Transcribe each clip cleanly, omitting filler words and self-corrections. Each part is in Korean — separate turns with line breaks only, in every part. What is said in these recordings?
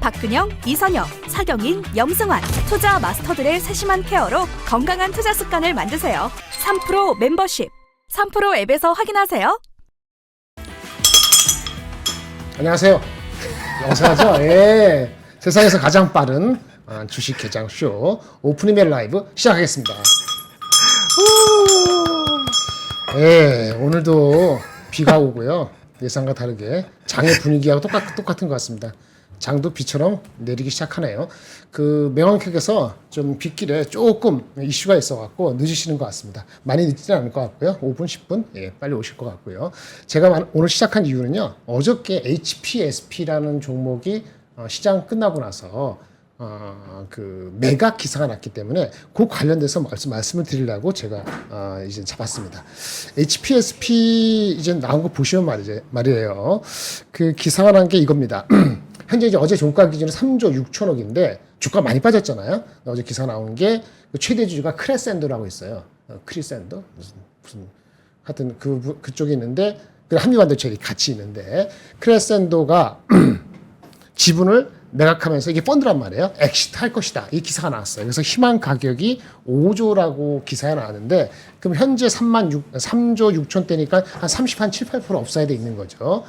박근영, 이선영, 사경인, 염승환 투자 마스터들의 세심한 케어로 건강한 투자 습관을 만드세요. 3프로 멤버십 3프로 앱에서 확인하세요.
안녕하세요. 영사죠. 예. 세상에서 가장 빠른 주식 개장 쇼 오프닝 라이브 시작하겠습니다. 예, 오늘도 비가 오고요. 예상과 다르게 장의 분위기하고 똑같은 것 같습니다. 장도 비처럼 내리기 시작하네요. 그 명왕객에서 좀 빗길에 조금 이슈가 있어갖고 늦으시는 것 같습니다. 많이 늦지는 않을 것 같고요. 5분, 10분 예, 빨리 오실 것 같고요. 제가 오늘 시작한 이유는요. 어저께 HPSP라는 종목이 시장 끝나고 나서 그 매각 기사가 났기 때문에 그 관련돼서 말씀을 드리려고 제가 이제 잡았습니다. HPSP 이제 나온 거 보시면 말이에요. 그 기사가 난 게 이겁니다. 현재 이제 어제 종가 기준은 3조 6천억인데 주가 많이 빠졌잖아요. 어제 기사 나온 게 최대 주주가 크레센도라고 있어요. 크리센도 무슨 하여튼 그쪽에 있는데 그 한미반도체 같이 있는데 크레센도가 지분을 매각하면서 이게 펀드란 말이에요. 엑시트 할 것이다. 이 기사가 나왔어요. 그래서 희망 가격이 5조라고 기사에 나왔는데 그럼 현재 3조 6천대니까 한 7, 8% 업사이드 있는 거죠.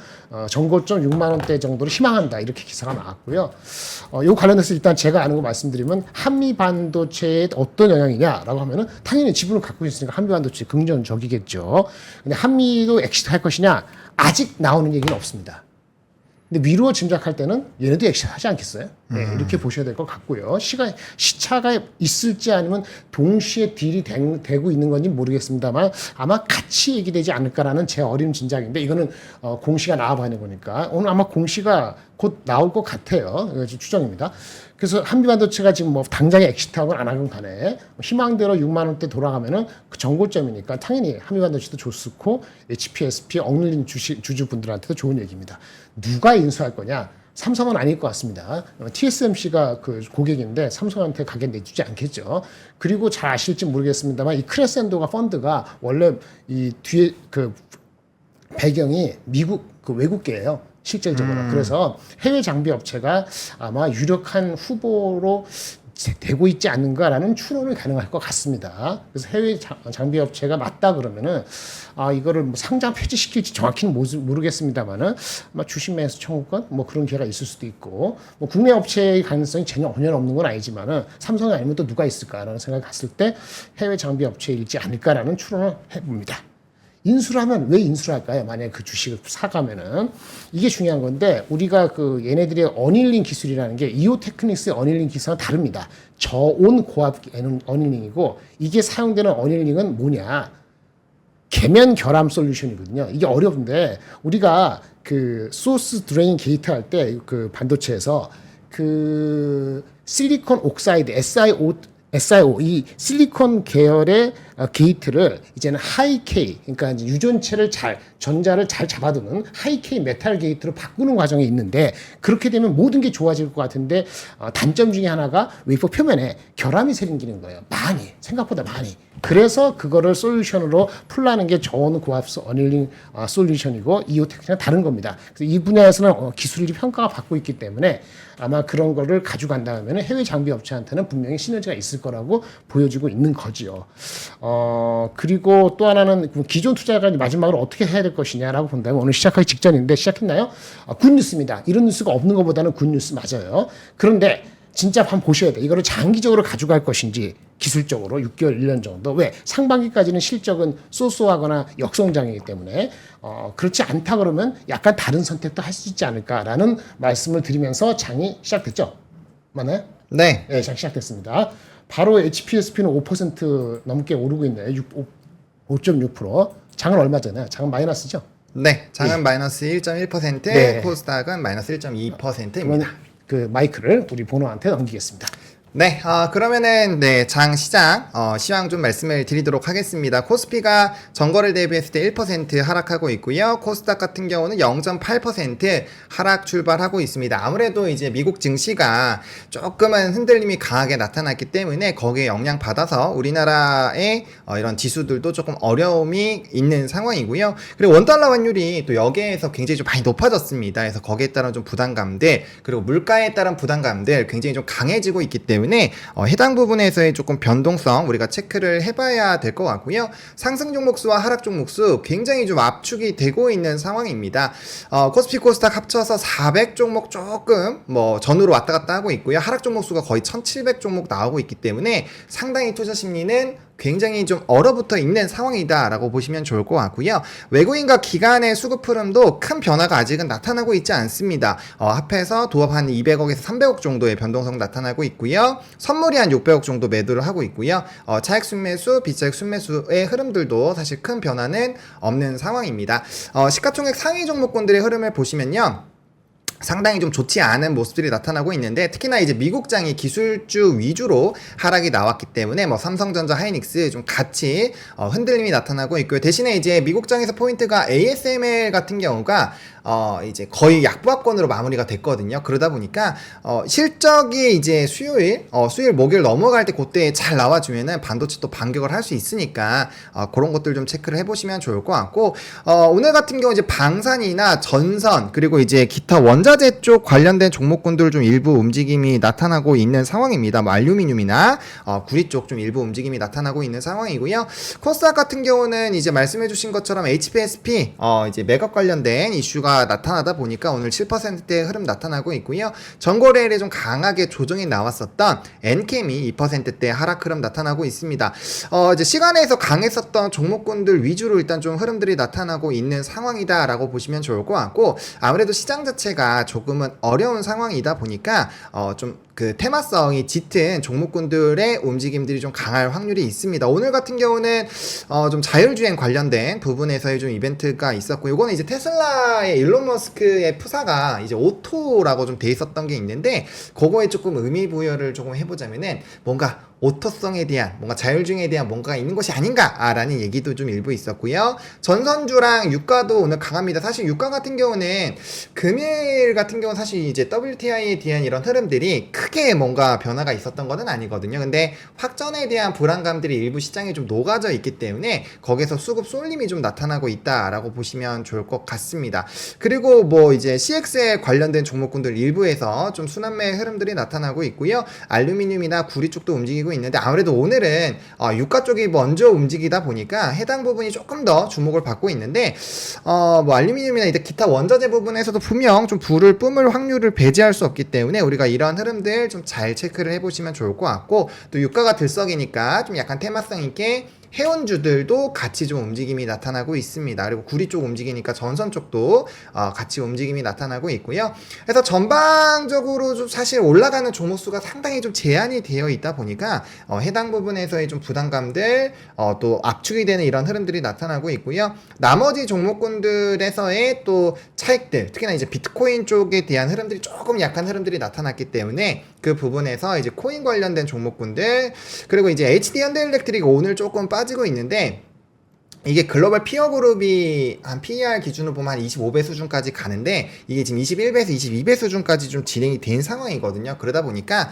정고점 6만 원대 정도로 희망한다. 이렇게 기사가 나왔고요. 요 관련해서 일단 제가 아는 거 말씀드리면 한미 반도체에 어떤 영향이냐라고 하면은 당연히 지분을 갖고 있으니까 한미 반도체 긍정적이겠죠. 근데 한미도 엑시트 할 것이냐 아직 나오는 얘기는 없습니다. 근데 미루어 짐작할 때는 얘네도 엑시트 하지 않겠어요? 네, 이렇게 보셔야 될 것 같고요. 시차가 있을지 아니면 동시에 딜이 되고 있는 건지 모르겠습니다만 아마 같이 얘기되지 않을까라는 제 어린 짐작인데 이거는 공시가 나와봐야 되는 거니까 오늘 아마 공시가 곧 나올 것 같아요. 이거 추정입니다. 그래서 한미반도체가 지금 뭐 당장에 엑시트하고는 안 하건 간에 희망대로 6만 원대 돌아가면은 그 정고점이니까 당연히 한미반도체도 좋고 HPSP 억눌린 주주분들한테도 좋은 얘기입니다. 누가 인수할 거냐? 삼성은 아닐 것 같습니다. TSMC가 그 고객인데 삼성한테 가게 내주지 않겠죠. 그리고 잘 아실지 모르겠습니다만 이 크레센도가 펀드가 원래 이 뒤에 그 배경이 미국 그 외국계예요. 실질적으로. 그래서 해외 장비 업체가 아마 유력한 후보로 되고 있지 않는가라는 추론이 가능할 것 같습니다. 그래서 해외 장비 업체가 맞다 그러면은 이거를 뭐 상장 폐지시킬지 정확히는 모르겠습니다만은 아마 주식매수 청구권 뭐 그런 기회가 있을 수도 있고 뭐 국내 업체의 가능성이 전혀 없는 건 아니지만은 삼성이 아니면 또 누가 있을까라는 생각을 갔을 때 해외 장비 업체일지 않을까라는 추론을 해봅니다. 인수를 하면 왜 인수를 할까요? 만약에 그 주식을 사가면은 이게 중요한 건데 우리가 그 얘네들의 어닐링 기술이라는 게 이오테크닉스의 어닐링 기술은 다릅니다. 저온 고압 어닐링이고 이게 사용되는 어닐링은 뭐냐? 계면 결함 솔루션이거든요. 이게 어려운데 우리가 그 소스 드레인 게이트 할 때 그 반도체에서 그 실리콘 옥사이드 SiO 이 실리콘 계열의 게이트를 이제는 하이-K 그러니까 이제 유전체를 전자를 잘 잡아두는 하이-K 메탈 게이트로 바꾸는 과정이 있는데 그렇게 되면 모든 게 좋아질 것 같은데 단점 중에 하나가 웨이퍼 표면에 결함이 생기는 거예요. 생각보다 많이. 그래서 그거를 솔루션으로 풀라는 게 저온 고압 어닐링 솔루션이고 이오텍스는 다른 겁니다. 그래서 이 분야에서는 기술이 평가가 받고 있기 때문에 아마 그런 거를 가져간다면 해외 장비 업체한테는 분명히 시너지가 있을 거라고 보여지고 있는 거지요. 그리고 또 하나는 기존 투자자가 마지막으로 어떻게 해야 될 것이냐라고 본다면 오늘 시작하기 직전인데 시작했나요? 굿뉴스입니다. 이런 뉴스가 없는 것보다는 굿뉴스 맞아요. 그런데 진짜 한번 보셔야 돼. 이거를 장기적으로 가져갈 것인지 기술적으로 6개월, 1년 정도. 왜? 상반기까지는 실적은 쏘쏘하거나 역성장이기 때문에 그렇지 않다 그러면 약간 다른 선택도 할 수 있지 않을까라는 말씀을 드리면서 장이 시작됐죠? 맞나요?
네.
네, 장 시작됐습니다. 바로 HPSP는 5% 넘게 오르고 있네요. 5.6%. 장은 얼마 전에? 장은 마이너스죠?
네. 장은 마이너스 1.1%,
네.
코스닥은 마이너스 1.2%입니다.
그 마이크를 우리 보노한테 넘기겠습니다.
네, 그러면은, 네, 장 시장, 시황 좀 말씀을 드리도록 하겠습니다. 코스피가 전거래 대비했을 때 1% 하락하고 있고요. 코스닥 같은 경우는 0.8% 하락 출발하고 있습니다. 아무래도 이제 미국 증시가 조금은 흔들림이 강하게 나타났기 때문에 거기에 영향받아서 우리나라의 이런 지수들도 조금 어려움이 있는 상황이고요. 그리고 원달러 환율이 또 여기에서 굉장히 좀 많이 높아졌습니다. 그래서 거기에 따른 좀 부담감들, 그리고 물가에 따른 부담감들 굉장히 좀 강해지고 있기 때문에 해당 부분에서의 조금 변동성 우리가 체크를 해봐야 될 것 같고요. 상승 종목수와 하락 종목수 굉장히 좀 압축이 되고 있는 상황입니다. 코스피 코스닥 합쳐서 400 종목 조금 뭐 전후로 왔다 갔다 하고 있고요. 하락 종목수가 거의 1700 종목 나오고 있기 때문에 상당히 투자 심리는 굉장히 좀 얼어붙어 있는 상황이다라고 보시면 좋을 것 같고요. 외국인과 기관의 수급 흐름도 큰 변화가 아직은 나타나고 있지 않습니다. 합해서 도합 한 200억에서 300억 정도의 변동성 나타나고 있고요. 선물이 한 600억 정도 매도를 하고 있고요. 차익 순매수, 비차익 순매수의 흐름들도 사실 큰 변화는 없는 상황입니다. 시가총액 상위 종목군들의 흐름을 보시면요. 상당히 좀 좋지 않은 모습들이 나타나고 있는데 특히나 이제 미국장이 기술주 위주로 하락이 나왔기 때문에 뭐 삼성전자, 하이닉스 좀 같이 흔들림이 나타나고 있고요. 대신에 이제 미국장에서 포인트가 ASML 같은 경우가 이제 거의 약보합권으로 마무리가 됐거든요. 그러다 보니까 실적이 이제 수요일 목요일 넘어갈 때 그때 잘 나와주면은 반도체 또 반격을 할 수 있으니까 그런 것들 좀 체크를 해보시면 좋을 것 같고 오늘 같은 경우 이제 방산이나 전선 그리고 이제 기타 원자재 쪽 관련된 종목군들 좀 일부 움직임이 나타나고 있는 상황입니다. 뭐 알루미늄이나 구리 쪽 좀 일부 움직임이 나타나고 있는 상황이고요. 코스닥 같은 경우는 이제 말씀해주신 것처럼 HPSP 이제 맥업 관련된 이슈가 나타나다 보니까 오늘 7%대의 흐름 나타나고 있고요. 전거래일에 좀 강하게 조정이 나왔었던 엔캠이 2%대 하락 흐름 나타나고 있습니다. 이제 시간에서 강했었던 종목군들 위주로 일단 좀 흐름들이 나타나고 있는 상황이다라고 보시면 좋을 것 같고 아무래도 시장 자체가 조금은 어려운 상황이다 보니까 좀 그 테마성이 짙은 종목군들의 움직임들이 좀 강할 확률이 있습니다. 오늘 같은 경우는 좀 자율주행 관련된 부분에서의 좀 이벤트가 있었고 이거는 이제 테슬라의 일론 머스크의 푸사가 이제 오토라고 좀 돼 있었던 게 있는데 그거에 조금 의미 부여를 조금 해보자면은 뭔가 오토성에 대한 뭔가 자율주행에 대한 뭔가가 있는 것이 아닌가라는 얘기도 좀 일부 있었고요. 전선주랑 유가도 오늘 강합니다. 사실 유가 같은 경우는 금일 같은 경우는 사실 이제 WTI에 대한 이런 흐름들이 크게 뭔가 변화가 있었던 것은 아니거든요. 근데 확전에 대한 불안감들이 일부 시장에 좀 녹아져 있기 때문에 거기서 수급 쏠림이 좀 나타나고 있다라고 보시면 좋을 것 같습니다. 그리고 뭐 이제 CX에 관련된 종목군들 일부에서 좀 순환매 흐름들이 나타나고 있고요. 알루미늄이나 구리 쪽도 움직이고 있는데 아무래도 오늘은 유가 쪽이 먼저 움직이다 보니까 해당 부분이 조금 더 주목을 받고 있는데 뭐 알루미늄이나 이제 기타 원자재 부분에서도 분명 좀 불을 뿜을 확률을 배제할 수 없기 때문에 우리가 이러한 흐름들 좀 잘 체크를 해보시면 좋을 것 같고 또 유가가 들썩이니까 좀 약간 테마성 있게 해운주들도 같이 좀 움직임이 나타나고 있습니다. 그리고 구리 쪽 움직이니까 전선 쪽도 같이 움직임이 나타나고 있고요. 그래서 전반적으로 좀 사실 올라가는 종목수가 상당히 좀 제한이 되어 있다 보니까 해당 부분에서의 좀 부담감들 또 압축이 되는 이런 흐름들이 나타나고 있고요. 나머지 종목군들에서의 또 차익들 특히나 이제 비트코인 쪽에 대한 흐름들이 조금 약한 흐름들이 나타났기 때문에 그 부분에서 이제 코인 관련된 종목군들 그리고 이제 HD 현대일렉트릭 오늘 조금 빠지고 있는데 이게 글로벌 피어 그룹이 한 PER 기준으로 보면 한 25배 수준까지 가는데 이게 지금 21배에서 22배 수준까지 좀 진행이 된 상황이거든요. 그러다 보니까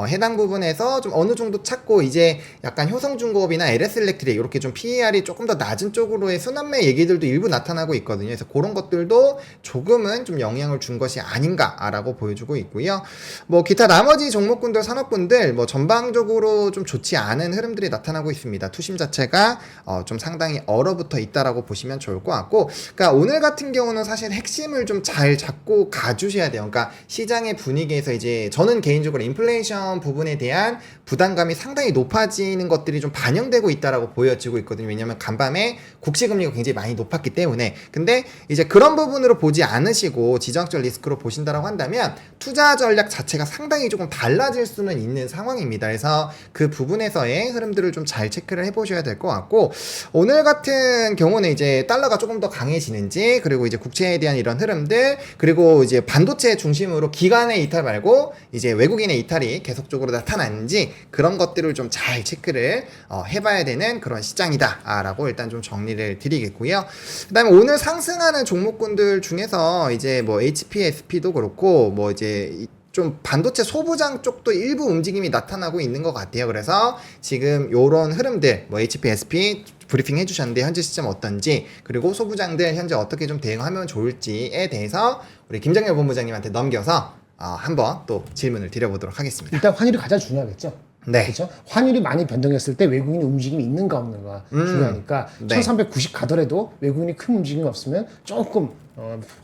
해당 부분에서 좀 어느 정도 찾고 이제 약간 효성중공업이나 LS일렉트릭 이렇게 좀 PER이 조금 더 낮은 쪽으로의 순환매 얘기들도 일부 나타나고 있거든요. 그래서 그런 것들도 조금은 좀 영향을 준 것이 아닌가라고 보여주고 있고요. 뭐 기타 나머지 종목군들 산업군들 뭐 전방적으로 좀 좋지 않은 흐름들이 나타나고 있습니다. 투심 자체가 좀 상당히 얼어붙어 있다라고 보시면 좋을 것 같고 그러니까 오늘 같은 경우는 사실 핵심을 좀 잘 잡고 가주셔야 돼요. 그러니까 시장의 분위기에서 이제 저는 개인적으로 인플레이션 부분에 대한 부담감이 상당히 높아지는 것들이 좀 반영되고 있다라고 보여지고 있거든요. 왜냐하면 간밤에 국시금리가 굉장히 많이 높았기 때문에 근데 이제 그런 부분으로 보지 않으시고 지정학적 리스크로 보신다라고 한다면 투자 전략 자체가 상당히 조금 달라질 수는 있는 상황입니다. 그래서 그 부분에서의 흐름들을 좀 잘 체크를 해보셔야 될 것 같고 오늘 같은 같은 경우는 이제 달러가 조금 더 강해지는지, 그리고 이제 국채에 대한 이런 흐름들, 그리고 이제 반도체 중심으로 기관의 이탈 말고 이제 외국인의 이탈이 계속적으로 나타나는지 그런 것들을 좀 잘 체크를 해봐야 되는 그런 시장이다라고 일단 좀 정리를 드리겠고요. 그다음에 오늘 상승하는 종목군들 중에서 이제 뭐 HPSP도 그렇고 뭐 이제 좀 반도체 소부장 쪽도 일부 움직임이 나타나고 있는 것 같아요. 그래서 지금 요런 흐름들, 뭐 HPSP 브리핑 해주셨는데 현재 시점 어떤지, 그리고 소부장들 현재 어떻게 좀 대응하면 좋을지에 대해서 우리 김정열 본부장님한테 넘겨서 한번 또 질문을 드려보도록 하겠습니다.
일단 환율이 가장 중요하겠죠.
네.
그렇죠? 환율이 많이 변동했을 때 외국인의 움직임이 있는가 없는가 중요하니까
네.
1390 가더라도 외국인이 큰 움직임이 없으면 조금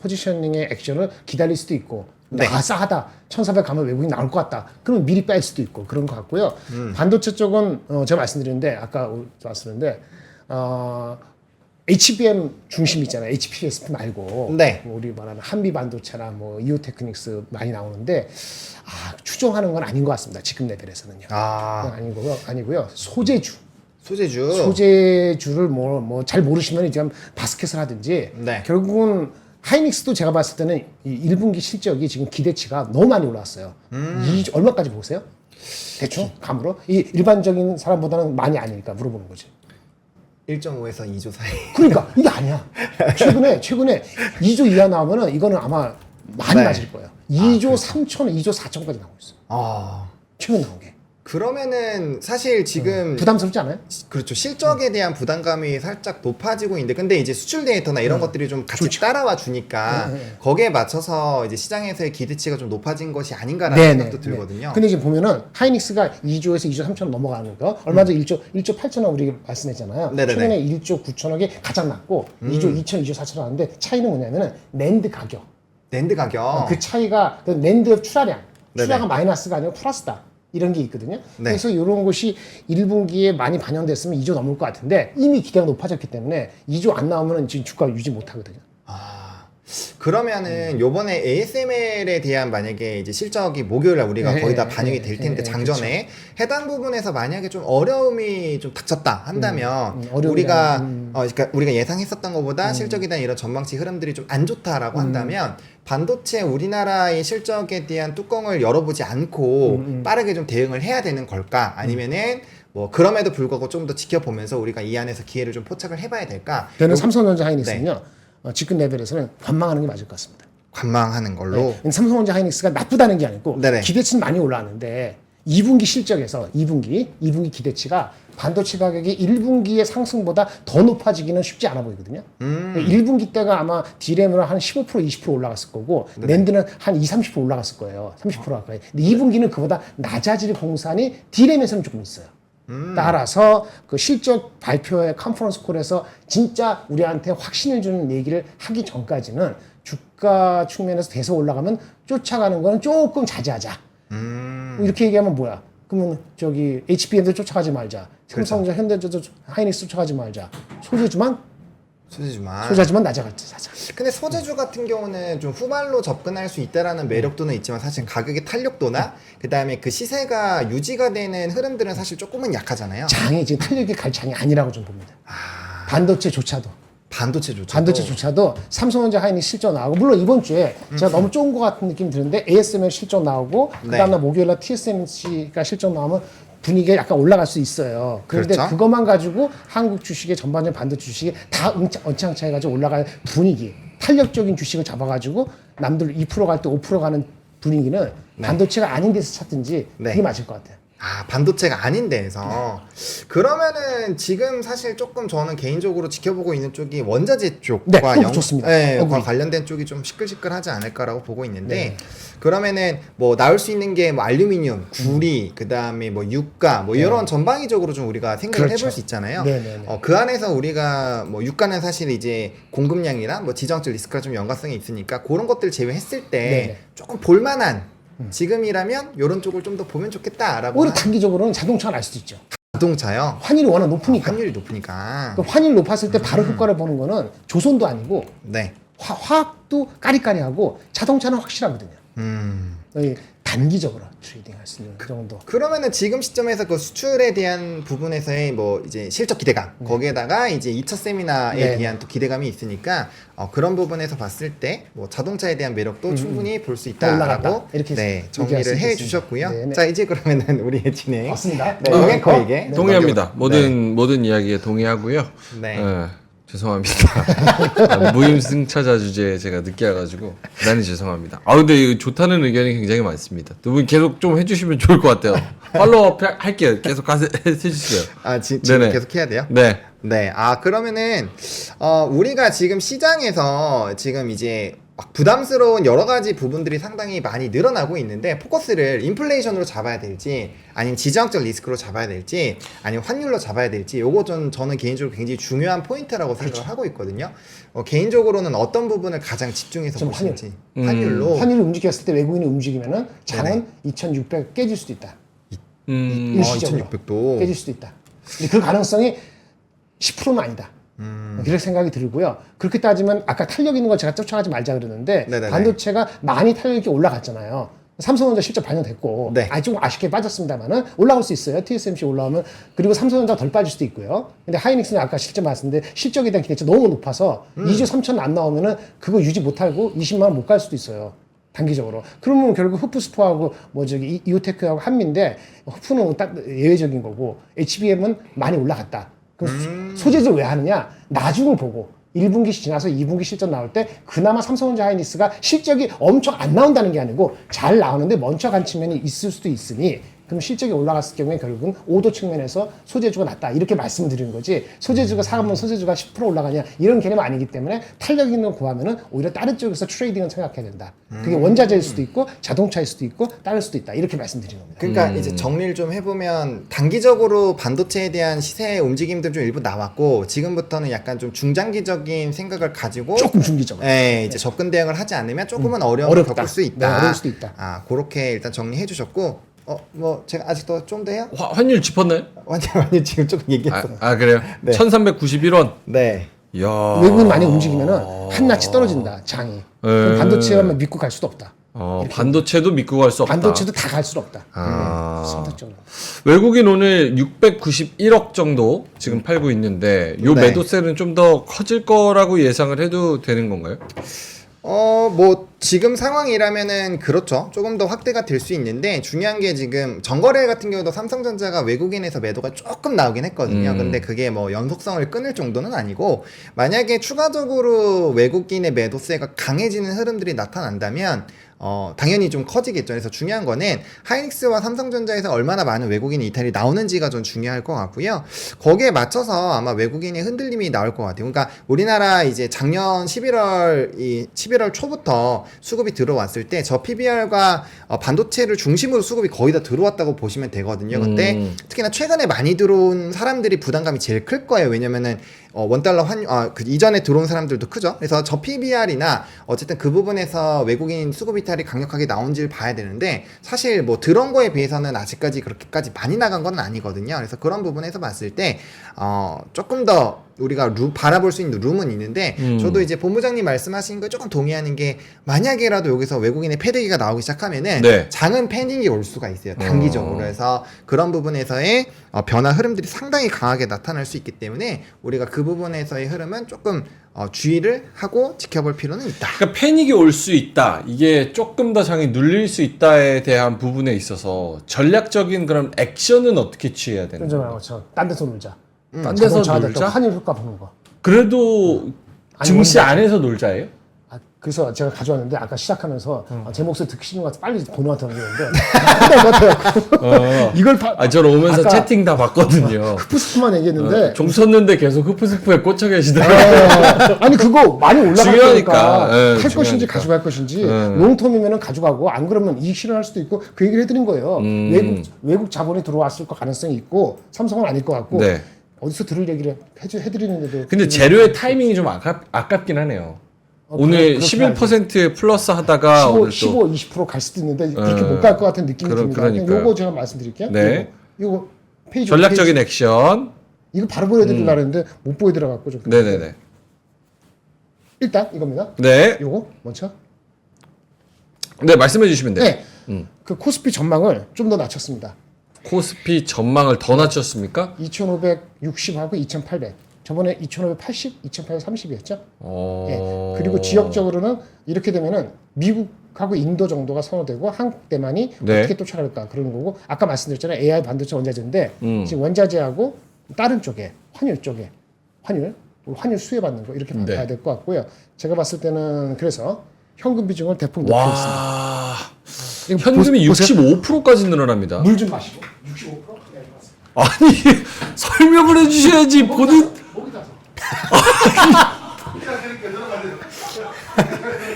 포지셔닝의 액션을 기다릴 수도 있고
네.
싸하다 1400 가면 외국인 나올 것 같다 그러면 미리 뺄 수도 있고 그런 것 같고요. 반도체 쪽은 제가 말씀드렸는데 아까 말씀드렸는데 HBM 중심 있잖아요. HPSP 말고
네.
뭐 우리 말하는 한미 반도체나 뭐 이오테크닉스 많이 나오는데 추종하는 건 아닌 것 같습니다. 지금 레벨에서는요. 그건 아니고요. 소재주를 뭐 잘 모르시면 이제 바스켓을 하든지
네.
결국은 하이닉스도 제가 봤을 때는 이 1분기 실적이 지금 기대치가 너무 많이 올랐어요. 얼마까지 보세요? 대충 감으로 이 일반적인 사람보다는 많이 아니니까 물어보는 거지.
1.5에서 2조 사이.
그러니까 이게 아니야. 최근에 2조 이하 나오면은 이거는 아마 많이
네.
낮을 거예요. 2조 3천, 2조 4천까지 나오고 있어. 최근 나온 게.
그러면은 사실 지금
부담스럽지 않아요?
그렇죠. 실적에 대한 부담감이 살짝 높아지고 있는데, 근데 이제 수출 데이터나 이런 것들이 좀 같이
좋죠.
따라와 주니까 거기에 맞춰서 이제 시장에서의 기대치가 좀 높아진 것이 아닌가라는 생각도 들거든요.
근데 지금 보면은 하이닉스가 2조에서 2조 3천억 넘어가는 거 얼마 전에 1조 8천억 우리 말씀했잖아요.
네네네.
최근에 1조 9천억이 가장 낮고 2조 2천, 2조 4천억 하는데 차이는 뭐냐면은 낸드 가격.
낸드 가격.
그 차이가 그 낸드 출하량.
네네.
출하가 마이너스가 아니고 플러스다. 이런 게 있거든요.
네.
그래서 이런 것이 1분기에 많이 반영됐으면 2조 넘을 것 같은데 이미 기대가 높아졌기 때문에 2조 안 나오면 지금 주가 유지 못 하거든요.
그러면은 요번에 ASML에 대한 만약에 이제 실적이 목요일날 우리가 거의 다 반영이 될 텐데 장전에 해당 부분에서 만약에 좀 어려움이 좀 닥쳤다 한다면 우리가 그러니까 우리가 예상했었던 것보다 실적에 대한 이런 전망치 흐름들이 좀 안 좋다라고 한다면 반도체 우리나라의 실적에 대한 뚜껑을 열어보지 않고 빠르게 좀 대응을 해야 되는 걸까? 아니면은 뭐 그럼에도 불구하고 좀 더 지켜보면서 우리가 이 안에서 기회를 좀 포착을 해봐야 될까?
저는 삼성전자 하이닉스는요. 지금 레벨에서는 관망하는 게 맞을 것 같습니다.
관망하는 걸로.
삼성전자 하이닉스가 나쁘다는 게 아니고
네네.
기대치는 많이 올라왔는데 2분기 실적에서 2분기 기대치가 반도체 가격이 1분기의 상승보다 더 높아지기는 쉽지 않아 보이거든요. 1분기 때가 아마 D램으로 한 15% 20% 올라갔을 거고 낸드는 한 20, 30% 올라갔을 거예요. 30% 가까이. 근데 2분기는 그보다 낮아질 공산이 D램에서는 조금 있어요. 따라서 그 실적 발표회 컨퍼런스 콜에서 진짜 우리한테 확신을 주는 얘기를 하기 전까지는 주가 측면에서 대서 올라가면 쫓아가는 거는 조금 자제하자. 이렇게 얘기하면 뭐야? 그러면 저기 HBM도 쫓아가지 말자. 삼성전자, 현대전자, 하이닉스 쫓아가지 말자. 소재주만 낮아가자.
근데 소재주 같은 경우는 좀 후발로 접근할 수 있다라는 매력도는 있지만 사실 가격의 탄력도나 그다음에 그 시세가 유지가 되는 흐름들은 사실 조금은 약하잖아요.
장이 지금 탄력이 갈 장이 아니라고 좀 봅니다. 반도체조차도 삼성전자 하이닉스 실적 나오고 물론 이번 주에 제가 너무 좋은 것 같은 느낌이 드는데 ASML 실적 나오고
네.
그다음날 목요일날 TSMC가 실적 나오면 분위기가 약간 올라갈 수 있어요. 그런데
그렇죠.
그것만 가지고 한국 주식의 전반적인 반도체 주식이 다 엉창차해가지고 올라갈 분위기, 탄력적인 주식을 잡아가지고 남들 2% 갈 때 5% 가는 분위기는 반도체가 아닌 데서 찾든지 그게 맞을 것 같아요.
반도체가 아닌 데에서. 그러면은 지금 사실 조금 저는 개인적으로 지켜보고 있는 쪽이 원자재 쪽과
그것도 좋습니다.
과 관련된 쪽이 좀 시끌시끌하지 않을까라고 보고 있는데 그러면은 뭐 나올 수 있는 게 뭐 알루미늄, 구리, 그다음에 뭐 유가 뭐 이런 전방위적으로 좀 우리가 생각을 해볼 수 있잖아요. 그 안에서 우리가 뭐 유가는 사실 이제 공급량이나 뭐 지정학적 리스크가 좀 연관성이 있으니까 그런 것들 제외했을 때 조금 볼만한 지금이라면 이런 쪽을 좀 더 보면 좋겠다라고.
오히려 단기적으로는 자동차가 날 수도 있죠.
자동차요?
환율이 워낙 높으니까.
환율이 높으니까.
그 환율 높았을 때 바로 효과를 보는 거는 조선도 아니고
네.
화학도 까리까리하고 자동차는 확실하거든요. 이 단기적으로 트레이딩할 수 있는 그 정도.
그러면은 지금 시점에서 그 수출에 대한 부분에서의 뭐 이제 실적 기대감 거기에다가 이제 2차 세미나에
네.
대한 또 기대감이 있으니까 그런 부분에서 봤을 때 뭐 자동차에 대한 매력도 충분히 볼 수
더 올라갔다.
있다라고
이렇게
네,
얘기할 수
정리를
있겠습니다.
해주셨고요.
네, 네.
자 이제 그러면은 우리의 진행
맞습니다.
네,
네.
영앤커에게
네.
동의합니다.
넘겨-
모든 이야기에 동의하고요.
네.
죄송합니다. 무임승차자 주제에 제가 늦게 와가지고 대단히 죄송합니다. 아 근데 이거 좋다는 의견이 굉장히 많습니다. 두 분 계속 좀 해주시면 좋을 것 같아요. 팔로우업 할게요. 계속 가서 해주세요.
지금
네네.
계속 해야 돼요?
네.
네, 그러면은, 우리가 지금 시장에서 지금 이제 막 부담스러운 여러 가지 부분들이 상당히 많이 늘어나고 있는데, 포커스를 인플레이션으로 잡아야 될지, 아니면 지정학적 리스크로 잡아야 될지, 아니면 환율로 잡아야 될지, 요거 저는 개인적으로 굉장히 중요한 포인트라고 생각을 하고 있거든요. 개인적으로는 어떤 부분을 가장 집중해서
좀
보시는지. 환율로.
환율이 움직였을 때 외국인이 움직이면은 장은 2,600 깨질 수도 있다. 일시적으로
2,600도.
깨질 수도 있다. 근데 그 가능성이 10%는 아니다. 그렇게 생각이 들고요. 그렇게 따지면 아까 탄력 있는 거 제가 쫓아가지 말자 그러는데
네네네.
반도체가 많이 탄력이 올라갔잖아요. 삼성전자 실적 반영됐고
네.
좀 아쉽게 빠졌습니다만은 올라올 수 있어요. TSMC 올라오면. 그리고 삼성전자 덜 빠질 수도 있고요. 근데 하이닉스는 아까 실적 말씀인데 실적에 대한 기대치가 너무 높아서 2조 3천 안 나오면은 그거 유지 못하고 20만 원 못 갈 수도 있어요. 단기적으로. 그러면 결국 흡프스포하고 뭐 저기 이오테크하고 한미인데 흡프는 딱 예외적인 거고 HBM은 많이 올라갔다. 그럼 소재를 왜 하느냐? 나중을 보고 1분기 지나서 2분기 실적 나올 때 그나마 삼성전자 하이닉스가 실적이 엄청 안 나온다는 게 아니고 잘 나오는데 멈춰간 측면이 있을 수도 있으니 그럼 실적이 올라갔을 경우에 결국은 오도 측면에서 소재주가 낮다 이렇게 말씀드리는 거지 소재주가 사가면 소재주가 10% 올라가냐 이런 개념은 아니기 때문에 탄력 있는 거 구하면은 오히려 다른 쪽에서 트레이딩을 생각해야 된다. 그게 원자재일 수도 있고 자동차일 수도 있고 다를 수도 있다 이렇게 말씀드리는 겁니다.
그러니까 이제 정리를 좀 해보면 단기적으로 반도체에 대한 시세의 움직임들 좀 일부 나왔고 지금부터는 약간 좀 중장기적인 생각을 가지고
조금 중기적으로.
예, 이제 접근 대응을 하지 않으면 조금은 어려움을
어렵다.
겪을 수 있다.
네, 어려울 수도 있다.
그렇게 일단 정리해 주셨고 뭐 제가 아직도 좀 더 해요?
환율 짚었나요?
완전 지금 조금 얘기했어.
그래요?
네.
1391원.
네.
이야.
외국인 많이 움직이면은 한낱이 떨어진다 장이. 그럼 반도체만 믿고 갈 수도 없다.
반도체도 믿고 갈 수 없다.
반도체도 다 갈 수는 없다. 선택적으로.
외국인 오늘 691억 정도 지금 팔고 있는데 요
네.
매도세는 좀 더 커질 거라고 예상을 해도 되는 건가요?
뭐 지금 상황이라면은 그렇죠. 조금 더 확대가 될 수 있는데 중요한 게 지금 정거래 같은 경우도 삼성전자가 외국인에서 매도가 조금 나오긴 했거든요. 근데 그게 뭐 연속성을 끊을 정도는 아니고 만약에 추가적으로 외국인의 매도세가 강해지는 흐름들이 나타난다면 당연히 좀 커지겠죠. 그래서 중요한 거는 하이닉스와 삼성전자에서 얼마나 많은 외국인 이탈이 나오는지가 좀 중요할 것 같고요. 거기에 맞춰서 아마 외국인의 흔들림이 나올 것 같아요. 그러니까 우리나라 이제 작년 11월 초부터 수급이 들어왔을 때 저 PBR과 반도체를 중심으로 수급이 거의 다 들어왔다고 보시면 되거든요. 근데 특히나 최근에 많이 들어온 사람들이 부담감이 제일 클 거예요. 왜냐면은 원달러 그 이전에 들어온 사람들도 크죠. 그래서 저 PBR이나 어쨌든 그 부분에서 외국인 수급 이탈이 강력하게 나온지를 봐야 되는데 사실 뭐 들어온 거에 비해서는 아직까지 그렇게까지 많이 나간 건 아니거든요. 그래서 그런 부분에서 봤을 때 조금 더 우리가 바라볼 수 있는 룸은 있는데 저도 이제 본부장님 말씀하신 거 조금 동의하는 게 만약에라도 여기서 외국인의 패대기가 나오기 시작하면은
네.
장은 패닉이 올 수가 있어요. 단기적으로. 그래서 그런 부분에서의 변화 흐름들이 상당히 강하게 나타날 수 있기 때문에 우리가 그 부분에서의 흐름은 조금 주의를 하고 지켜볼 필요는 있다.
그러니까 패닉이 올 수 있다. 이게 조금 더 장이 눌릴 수 있다에 대한 부분에 있어서 전략적인 그런 액션은 어떻게 취해야 되는
그러지
거예요?
말고 딴 데서 놀자.
딴 데서
자동차가
놀자?
됐다. 환율 효과 보는 거.
그래도 증시 안에서 놀자예요?
그래서 제가 가져왔는데 아까 시작하면서 제 목소리 듣기 싫은 것 같아서 빨리 본인한테 넘겼는데 이걸
저는 오면서
아까
채팅 다 봤거든요.
흡프스프만 얘기했는데
종 쳤는데 계속 흡프스프에 꽂혀 계시더라고요.
아니 그거 많이 올라갈
중요하니까.
거니까
예,
할 것인지
중요하니까.
가져갈 것인지 롱텀이면 가져가고 안 그러면 이익 실현할 수도 있고 그 얘기를 해드린 거예요. 외국 자본이 들어왔을 거 가능성이 있고 삼성은 아닐 것 같고
네.
어디서 들을 얘기를 해드리는데도
근데 재료의 타이밍이 좀 아깝긴 하네요. 오늘 11% 플러스 하다가
15,
오늘 또
15, 20%갈 수도 있는데 이렇게 못 갈 것 같은 느낌이 듭니다.
그러니까요.
요거 제가 말씀드릴게요.
네.
요거 페이지
전략적인 액션.
이거 바로 보여드리려고 했는데 못 보여드려갖고 좀
네네네.
일단 이겁니다.
네.
요거 먼저
네, 말씀해 주시면 돼요.
네. 그 코스피 전망을 좀 더 낮췄습니다.
코스피 전망을 더 낮췄습니까?
2,560하고 2,800. 저번에 2,580, 2,830이었죠.
어...
그리고 지역적으로는 이렇게 되면은 미국하고 인도 정도가 선호되고 한국 대만이
네.
어떻게 쫓아갈까 그런 거고 아까 말씀드렸잖아요. AI 반도체 원자재인데 지금 원자재하고 다른 쪽에 환율 쪽에 환율 수혜받는 거 이렇게
네.
봐야 될 것 같고요. 제가 봤을 때는 그래서 현금 비중을 대폭 높여있습니다.
와... 현금이 65%까지 늘어납니다.
물 좀 마시고 65%? 네, 맞습니다.
아니 설명을 해주셔야지 본인.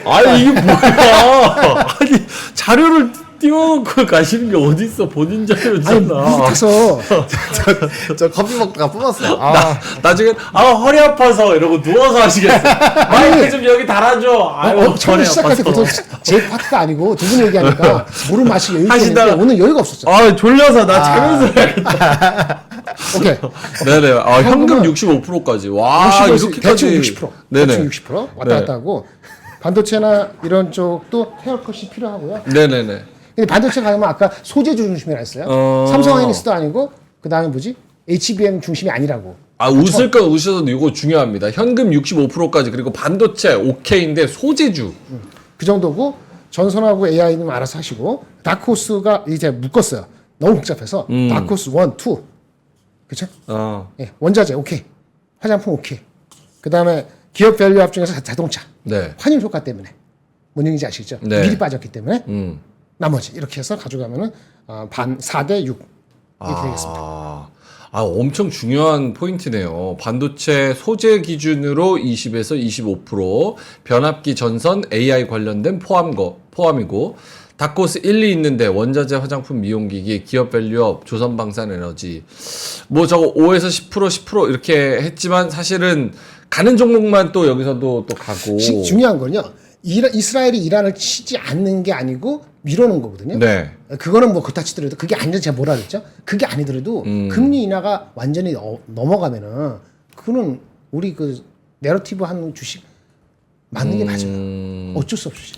아니 이게 뭐야? 아니 자료를 띄워놓고 가시는 게 어디 있어? 본인
아니
자료잖아.
물 타서
저 커피 먹다가 뿜었어요.
나중에 허리 아파서 이러고 누워서 하시겠어. 마이크 좀 여기 달아줘. 아유
처음
허리
시작할 때
아파서.
보통 제 파트가 아니고 두 분 얘기하니까 물을 마시고 여유 있는데
하시다가-
오늘 여유가 없었죠.
아 졸려서 나 자면서 해야겠다.
오케이.
네네. 아, 현금
현금은
65%까지. 와
60에서
이렇게까지.
대충 60%.
네네.
대충 60% 왔다
네.
갔다 하고 반도체나 이런 쪽도 헤어컷이 필요하고요.
네네네.
근데 반도체 가면 아까 소재주 중심이라 했어요.
어.
삼성 하이닉스도 아니고 그 다음에 뭐지? HBM 중심이 아니라고.
아 웃을 건 웃으셔도 이거 중요합니다. 현금 65%까지 그리고 반도체 오케이인데 소재주.
그 정도고 전선하고 AI는 알아서 하시고 다크호스가 이제 묶었어요. 너무 복잡해서 다크호스 1, 2 그렇죠? 예, 원자재 오케이, 화장품 오케이. 그 다음에 기업 밸류업 중에서 자동차
네.
환율 효과 때문에 뭔 얘기인지 아시겠죠?
네.
미리 빠졌기 때문에
음.
나머지 이렇게 해서 가져가면은 반 4대 6 이렇게 되겠습니다.
엄청 중요한 포인트네요. 반도체 소재 기준으로 20에서 25%, 변압기 전선 AI 관련된 포함이고, 다코스 1, 2 있는데 원자재, 화장품, 미용기기, 기업 밸류업, 조선방산에너지, 뭐 저거 5에서 10% 이렇게 했지만 사실은 가는 종목만 또 여기서도 또 가고.
중요한 건요. 이스라엘이 이란을 치지 않는 게 아니고 밀어놓은 거거든요.
네.
그거는 뭐 그렇다 치더라도 그게 아니라 제가 뭐라 그랬죠? 그게 아니더라도 금리 인하가 완전히 넘어가면은 그거는 우리 그 내러티브 한 주식 맞는 게 맞아요. 어쩔 수 없이.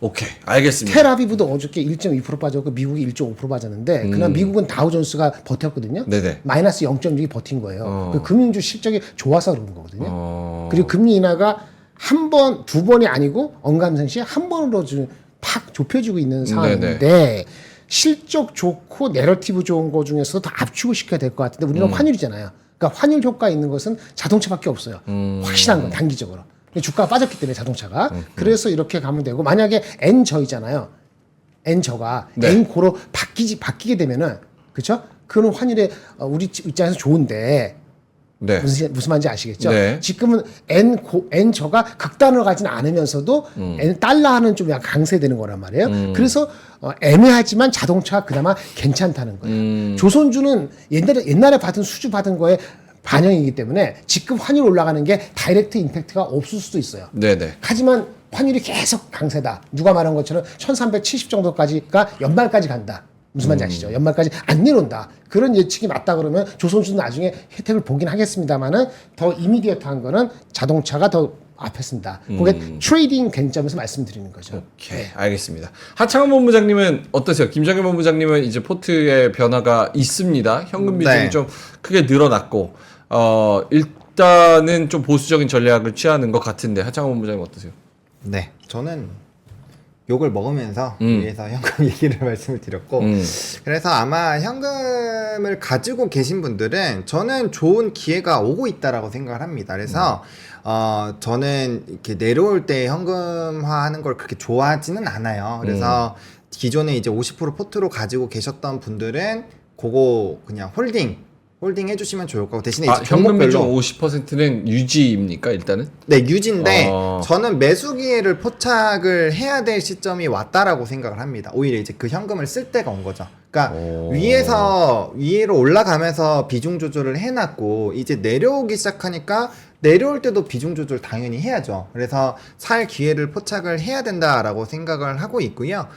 오케이. 알겠습니다.
텔아비브도 어저께 1.2% 빠졌고 미국이 1.5% 빠졌는데 그날 미국은 다우존스가 버텼거든요.
네네.
마이너스 0.6이 버틴 거예요. 그 금융주 실적이 좋아서 그런 거거든요. 그리고 금리 인하가 한 번, 두 번이 아니고 언감생시 한 번으로 좀 팍 좁혀지고 있는 상황인데 실적 좋고 내러티브 좋은 거 중에서도 더 압축을 시켜야 될 것 같은데 우리는 환율이잖아요. 그러니까 환율 효과 있는 것은 자동차밖에 없어요. 확실한 건 단기적으로. 주가가 빠졌기 때문에 자동차가. 그래서 이렇게 가면 되고 만약에 N저이잖아요. N저가
네.
N고로 바뀌게 되면은 그렇죠? 그는 환율에 우리 입장에서 좋은데
네.
무슨 말인지 아시겠죠?
네.
지금은 N저가 극단으로 가지는 않으면서도 N 달러는 좀 약간 강세되는 거란 말이에요. 그래서 애매하지만 자동차가 그나마 괜찮다는 거예요. 조선주는 옛날에 받은 수주 받은 거에 반영이기 때문에 지금 환율 올라가는 게 다이렉트 임팩트가 없을 수도 있어요.
네네.
하지만 환율이 계속 강세다. 누가 말한 것처럼 1370 정도까지가 연말까지 간다. 무슨 말인지 아시죠? 연말까지 안 내려온다. 그런 예측이 맞다 그러면 조선주는 나중에 혜택을 보긴 하겠습니다만은 더 이미디어트한 거는 자동차가 더 앞에 쓴다. 그게 트레이딩 관점에서 말씀드리는 거죠.
오케이, 알겠습니다. 하창원 본부장님은 어떠세요? 김정일 본부장님은 이제 포트의 변화가 있습니다. 현금 비중이
네.
좀 크게 늘어났고, 일단은 좀 보수적인 전략을 취하는 것 같은데 하창원 본부장님 어떠세요?
네, 저는 욕을 먹으면서 위에서 현금 얘기를 말씀을 드렸고 그래서 아마 현금을 가지고 계신 분들은 저는 좋은 기회가 오고 있다라고 생각을 합니다. 그래서 저는 이렇게 내려올 때 현금화하는 걸 그렇게 좋아하지는 않아요. 그래서 기존에 이제 50% 포트로 가지고 계셨던 분들은 그거 그냥 홀딩 해주시면 좋을 거고 대신에 이제
현금 비중
종목별로
50%는 유지입니까 일단은?
네, 유지인데
어.
저는 매수 기회를 포착을 해야 될 시점이 왔다라고 생각을 합니다. 오히려 이제 그 현금을 쓸 때가 온 거죠. 그러니까
오.
위로 올라가면서 비중 조절을 해놨고 이제 내려오기 시작하니까 내려올 때도 비중 조절 당연히 해야죠. 그래서 살 기회를 포착을 해야 된다라고 생각을 하고 있고요.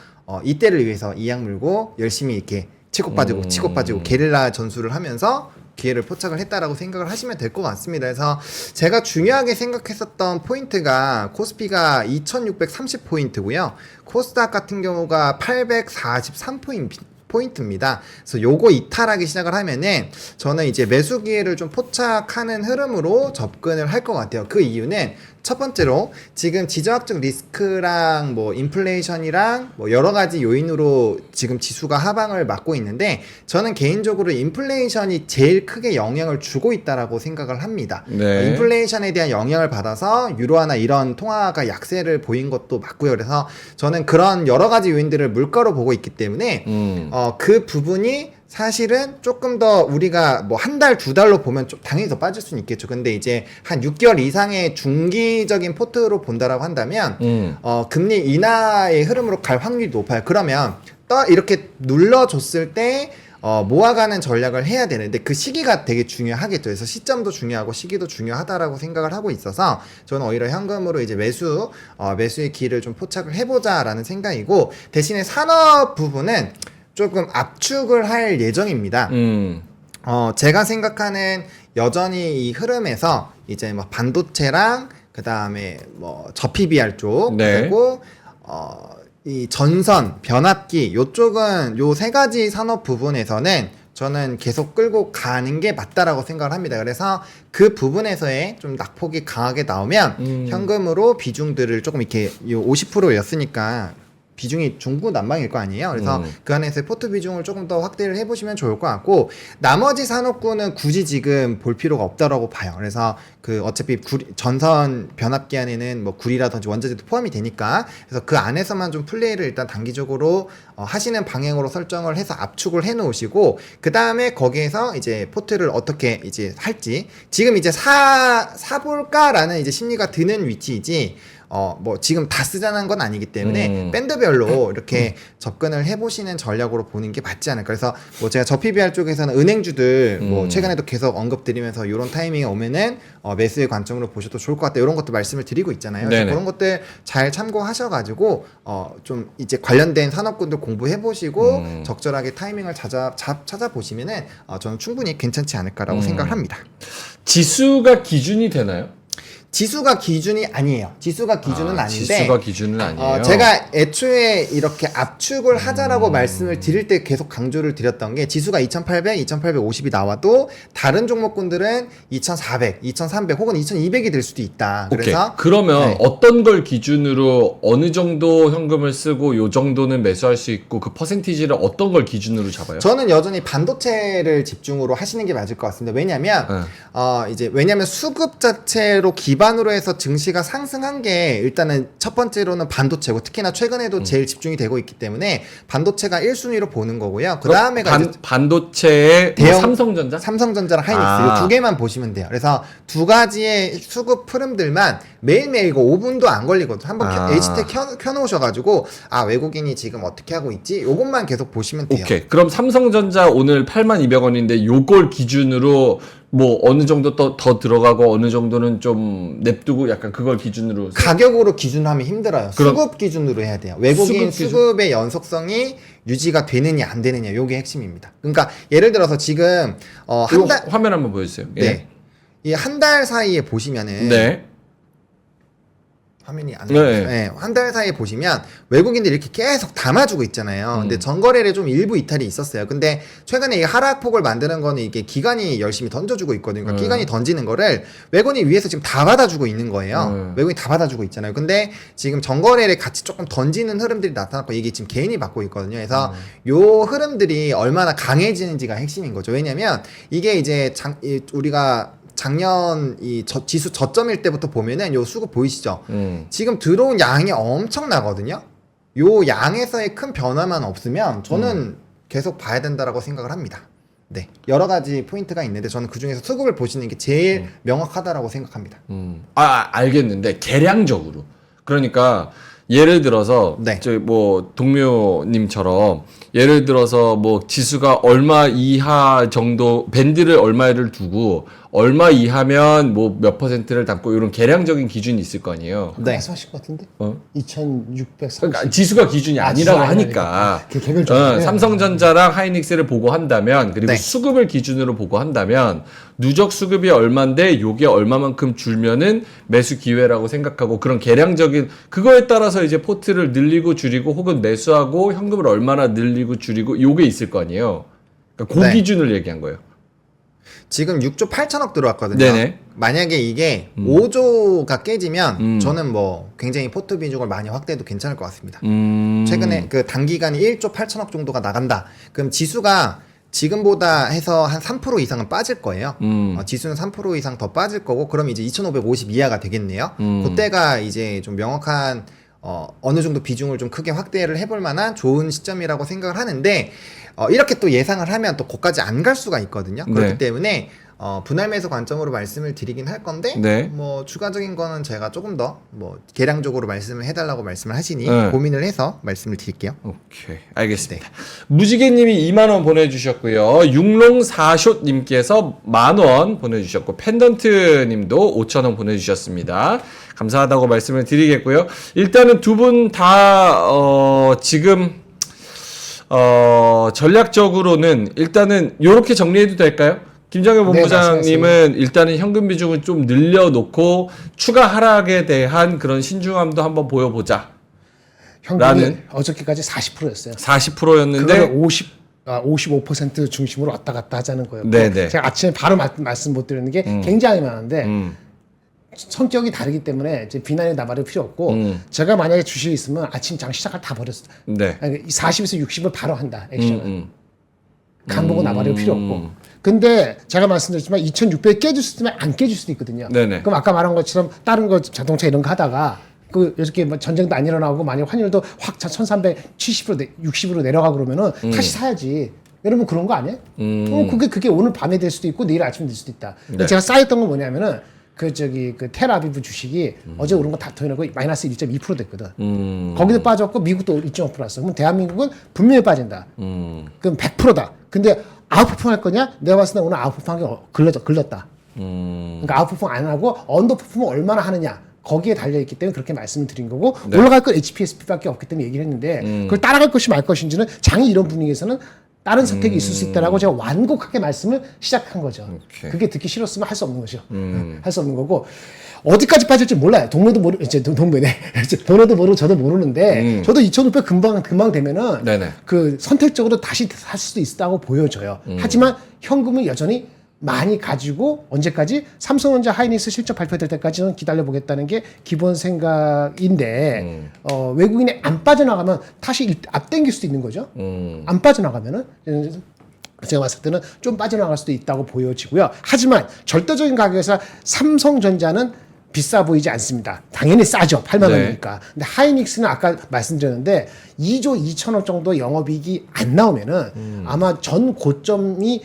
이때를 위해서 이악 물고 열심히 이렇게 치고 빠지고 게릴라 전술을 하면서 기회를 포착을 했다라고 생각을 하시면 될 것 같습니다. 그래서 제가 중요하게 생각했었던 포인트가 코스피가 2630포인트고요. 코스닥 같은 경우가 843포인트입니다. 그래서 요거 이탈하기 시작을 하면은 저는 이제 매수 기회를 좀 포착하는 흐름으로 접근을 할 것 같아요. 그 이유는 첫 번째로 지금 지정학적 리스크랑 뭐 인플레이션이랑 뭐 여러 가지 요인으로 지금 지수가 하방을 맞고 있는데 저는 개인적으로 인플레이션이 제일 크게 영향을 주고 있다라고 생각을 합니다.
네.
인플레이션에 대한 영향을 받아서 유로화나 이런 통화가 약세를 보인 것도 맞고요. 그래서 저는 그런 여러 가지 요인들을 물가로 보고 있기 때문에 그 부분이 사실은 조금 더 우리가 뭐 한 달, 두 달로 보면 좀 당연히 더 빠질 수는 있겠죠. 근데 이제 한 6개월 이상의 중기적인 포트로 본다라고 한다면 금리 인하의 흐름으로 갈 확률이 높아요. 그러면 이렇게 눌러줬을 때 모아가는 전략을 해야 되는데 그 시기가 되게 중요하겠죠. 그래서 시점도 중요하고 시기도 중요하다라고 생각을 하고 있어서 저는 오히려 현금으로 이제 매수의 기회를 좀 포착을 해보자라는 생각이고 대신에 산업 부분은 조금 압축을 할 예정입니다. 제가 생각하는 여전히 이 흐름에서 이제 뭐 반도체랑 그 다음에 뭐 저PBR 쪽
네.
그리고 이 전선, 변압기 요쪽은 요 세 가지 산업 부분에서는 저는 계속 끌고 가는 게 맞다라고 생각을 합니다. 그래서 그 부분에서의 좀 낙폭이 강하게 나오면 현금으로 비중들을 조금 이렇게 요 50%였으니까 비중이 중구난방일 거 아니에요. 그래서 그 안에서 포트 비중을 조금 더 확대를 해보시면 좋을 것 같고 나머지 산업군은 굳이 지금 볼 필요가 없다라고 봐요. 그래서 그 어차피 전선 변압기 안에는 뭐 구리라든지 원자재도 포함이 되니까 그래서 그 안에서만 좀 플레이를 일단 단기적으로 하시는 방향으로 설정을 해서 압축을 해 놓으시고 그 다음에 거기에서 이제 포트를 어떻게 이제 할지 지금 이제 사볼까라는 이제 심리가 드는 위치이지 뭐 지금 다 쓰자는 건 아니기 때문에 밴드별로 이렇게 접근을 해보시는 전략으로 보는 게 맞지 않을까. 그래서 뭐 제가 저PBR 쪽에서는 은행주들 뭐 최근에도 계속 언급드리면서 이런 타이밍에 오면은 매수의 관점으로 보셔도 좋을 것 같다 이런 것도 말씀을 드리고 있잖아요. 그래서 그런 것들 잘 참고하셔가지고 좀 이제 관련된 산업군들 공부해보시고 적절하게 타이밍을 찾아보시면은 저는 충분히 괜찮지 않을까라고 생각을 합니다.
지수가 기준이 되나요?
지수가 기준이 아니에요. 지수가 기준은 아닌데
지수가 기준은 아니에요.
제가 애초에 이렇게 압축을 하자라고 말씀을 드릴 때 계속 강조를 드렸던 게 지수가 2800, 2850이 나와도 다른 종목군들은 2400, 2300 혹은 2200이 될 수도 있다. 그래서
오케이. 그러면 어떤 걸 기준으로 어느 정도 현금을 쓰고 요 정도는 매수할 수 있고 그 퍼센티지를 어떤 걸 기준으로 잡아요?
저는 여전히 반도체를 집중으로 하시는 게 맞을 것 같습니다. 왜냐면 왜냐면 수급 자체로 기반으로 해서 증시가 상승한 게 일단은 첫 번째로는 반도체고 특히나 최근에도 제일 집중이 되고 있기 때문에 반도체가 1순위로 보는 거고요. 그 다음에가
반도체의
대형
삼성전자랑
하이닉스 이 두 개만 보시면 돼요. 그래서 두 가지의 수급 흐름들만 매일매일 이거 5분도 안 걸리거든요. 한번 HT 켜놓으셔가지고 외국인이 지금 어떻게 하고 있지? 요것만 계속 보시면 돼요.
오케이. 그럼 삼성전자 오늘 82,200원인데 요걸 기준으로 뭐 어느 정도 더 들어가고 어느 정도는 좀 냅두고 약간 그걸 기준으로
가격으로 기준하면 힘들어요. 수급 기준으로 해야 돼요. 외국인 수급의 연속성이 유지가 되느냐 안 되느냐 요게 핵심입니다. 그러니까 예를 들어서 지금 한 달
화면 한번 보여주세요.
네. 이 한 달 사이에 보시면은
네.
화면이 안 나와요. 네. 한 달 사이에 보시면 외국인들이 이렇게 계속 담아주고 있잖아요. 근데 전거래를 좀 일부 이탈이 있었어요. 근데 최근에 이 하락폭을 만드는 거는 이게 기관이 열심히 던져주고 있거든요. 그러니까 기관이 던지는 거를 외국인이 위에서 지금 다 받아주고 있는 거예요. 외국인이 다 받아주고 있잖아요. 근데 지금 전거래를 같이 조금 던지는 흐름들이 나타났고 이게 지금 개인이 받고 있거든요. 그래서 요 흐름들이 얼마나 강해지는지가 핵심인 거죠. 왜냐면 이게 이제 우리가 작년 이 지수 저점일 때부터 보면은 요 수급 보이시죠? 지금 들어온 양이 엄청나거든요. 요 양에서의 큰 변화만 없으면 저는 계속 봐야 된다라고 생각을 합니다. 네, 여러 가지 포인트가 있는데 저는 그 중에서 수급을 보시는 게 제일 명확하다라고 생각합니다.
알겠는데 계량적으로 그러니까 예를 들어서
네.
저희 뭐 동료님처럼 예를 들어서 뭐 지수가 얼마 이하 정도 밴드를 얼마를 두고 얼마 이하면 뭐 몇 퍼센트를 담고 이런 계량적인 기준이 있을 거 아니에요.
네.
말씀하실 것 같은데?
어?
2630.
그러니까 지수가 기준이 아니라고
지수가
하니까.
그 개별적으로.
삼성전자랑 하이닉스를 보고 한다면 그리고
네.
수급을 기준으로 보고 한다면 누적 수급이 얼마인데 요게 얼마만큼 줄면은 매수 기회라고 생각하고 그런 계량적인 그거에 따라서 이제 포트를 늘리고 줄이고 혹은 매수하고 현금을 얼마나 늘리고 줄이고 요게 있을 거 아니에요. 그러니까 그
네.
기준을 얘기한 거예요.
지금 6조 8천억 들어왔거든요.
네네.
만약에 이게 5조가 깨지면
음.
저는 뭐 굉장히 포트 비중을 많이 확대해도 괜찮을 것 같습니다.
음.
최근에 그 단기간에 1조 8천억 정도가 나간다. 그럼 지수가 지금보다 해서 한 3% 이상은 빠질 거예요. 지수는 3% 이상 더 빠질 거고, 그럼 이제 2,550 이하가 되겠네요. 그때가 이제 좀 명확한 어느 정도 비중을 좀 크게 확대를 해볼 만한 좋은 시점이라고 생각을 하는데, 이렇게 또 예상을 하면 또 거기까지 안 갈 수가 있거든요. 그렇기
네.
때문에 분할 매수 관점으로 말씀을 드리긴 할 건데,
네.
뭐 추가적인 거는 제가 조금 더 뭐 계량적으로 말씀을 해달라고 말씀을 하시니
네.
고민을 해서 말씀을 드릴게요.
오케이. 알겠습니다. 무지개님이 2만원 보내주셨고요. 육롱사숏님께서 10,000원 보내주셨고, 펜던트님도 5,000원 보내주셨습니다. 감사하다고 말씀을 드리겠고요. 일단은 두 분 다, 지금, 전략적으로는 일단은 요렇게 정리해도 될까요? 김정현 본부장님은 일단은 현금 비중을 좀 늘려놓고 추가 하락에 대한 그런 신중함도 한번 보여보자.
현금이
라는?
어저께까지 40%였어요.
40%였는데,
그걸 55% 중심으로 왔다 갔다 하자는 거예요.
네네.
제가 아침에 바로 말씀 못 드리는 게 굉장히 많은데 성격이 다르기 때문에 이제 비난에 나발을 필요 없고 제가 만약에 주식이 있으면 아침 장 시작할 다 버렸어요.
네.
40에서 60을 바로 한다. 액션을. 간 보고 나발을 필요 없고. 근데 제가 말씀드렸지만 2,600 깨질 수도 있으면 안 깨질 수도 있거든요.
네네.
그럼 아까 말한 것처럼 다른 거 자동차 이런 거 하다가 그 이렇게 뭐 전쟁도 안 일어나고 만약 환율도 확 1,370% 60으로 내려가 그러면은 다시 사야지. 여러분 그런 거 아니에요? 그게 오늘 밤에 될 수도 있고 내일 아침에 될 수도 있다. 근데
네.
제가 쌓였던 건 뭐냐면은 그 텔아비브 주식이 어제 오른 거 다 더해놓고 마이너스 1.2% 됐거든. 거기도 빠졌고 미국도 2.5% 났어. 그럼 대한민국은 분명히 빠진다. 그럼 100%다. 근데 아웃퍼폼 할 거냐? 내가 봤을 때 오늘 아웃퍼폼 하기 걸렸다. 그러니까 아웃퍼폼 안 하고 언더퍼폼을 얼마나 하느냐. 거기에 달려있기 때문에 그렇게 말씀을 드린 거고
네.
올라갈 건 HPSP밖에 없기 때문에 얘기를 했는데 그걸 따라갈 것이 말 것인지는 장이 이런 분위기에서는 다른 선택이 있을 수 있다라고 제가 완곡하게 말씀을 시작한 거죠.
오케이.
그게 듣기 싫었으면 할 수 없는 거죠. 할 수 없는 거고 어디까지 빠질지 몰라요. 동료도 모르 이제 동료네. 동료도 모르고 저도 모르는데 저도 2,500 금방 되면은
네네.
그 선택적으로 다시 살 수도 있다고 보여져요. 하지만 현금은 여전히 많이 가지고 언제까지 삼성전자 하이닉스 실적 발표될 때까지는 기다려 보겠다는 게 기본 생각인데 외국인이 안 빠져나가면 다시 앞당길 수도 있는 거죠. 안 빠져나가면은 제가 봤을 때는 좀 빠져나갈 수도 있다고 보여지고요. 하지만 절대적인 가격에서 삼성전자는 비싸 보이지 않습니다. 당연히 싸죠. 8만
네.
원이니까. 근데 하이닉스는 아까 말씀드렸는데 2조 2천억 정도 영업이익이 안 나오면은 아마 전 고점이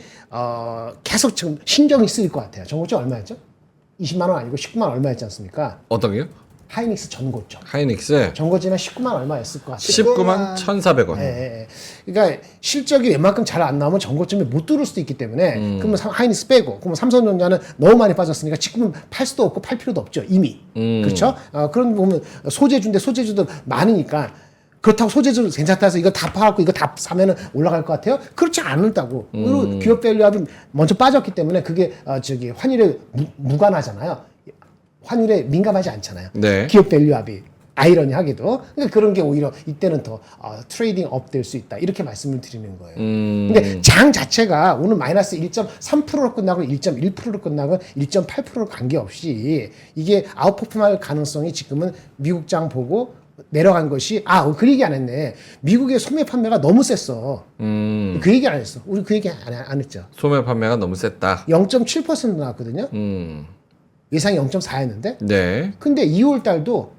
계속 지금 신경이 쓰일 것 같아요. 전 고점 얼마였죠? 20만 원 아니고 19만 원 얼마였지 않습니까?
어떤 게요?
하이닉스 전 고점.
하이닉스
전 고점이 19만 원 얼마였을 것 같아요.
19만 1,400원.
예. 그러니까 실적이 웬만큼 잘 안 나오면 전고점에 못 뚫을 수도 있기 때문에 그러면 하이닉스 빼고 그러면 삼성전자는 너무 많이 빠졌으니까 지금은 팔 수도 없고 팔 필요도 없죠 이미 그렇죠? 그런 거 보면 소재주인데 소재주도 많으니까 그렇다고 소재주 괜찮다 해서 이거 다 팔고 이거 다 사면은 올라갈 것 같아요? 그렇지 않다고. 그리고 기업 밸류압이 먼저 빠졌기 때문에 그게 환율에 무관하잖아요. 환율에 민감하지 않잖아요.
네. 기업
기업 밸류압이 아이러니하게도 그러니까 그런 게 오히려 이때는 더 트레이딩 업 될 수 있다 이렇게 말씀을 드리는 거예요. 근데 장 자체가 오늘 마이너스 1.3%로 끝나고 1.1%로 끝나고 1.8%로 관계없이 이게 아웃퍼폼할 가능성이 지금은 미국 장 보고 내려간 것이 그 얘기 안 했네. 미국의 소매 판매가 너무 셌어. 그 얘기 안 했어. 우리 그 얘기 안 했죠.
소매 판매가 너무 셌다.
0.7% 나왔거든요. 예상이 0.4였는데
네.
근데 2월 달도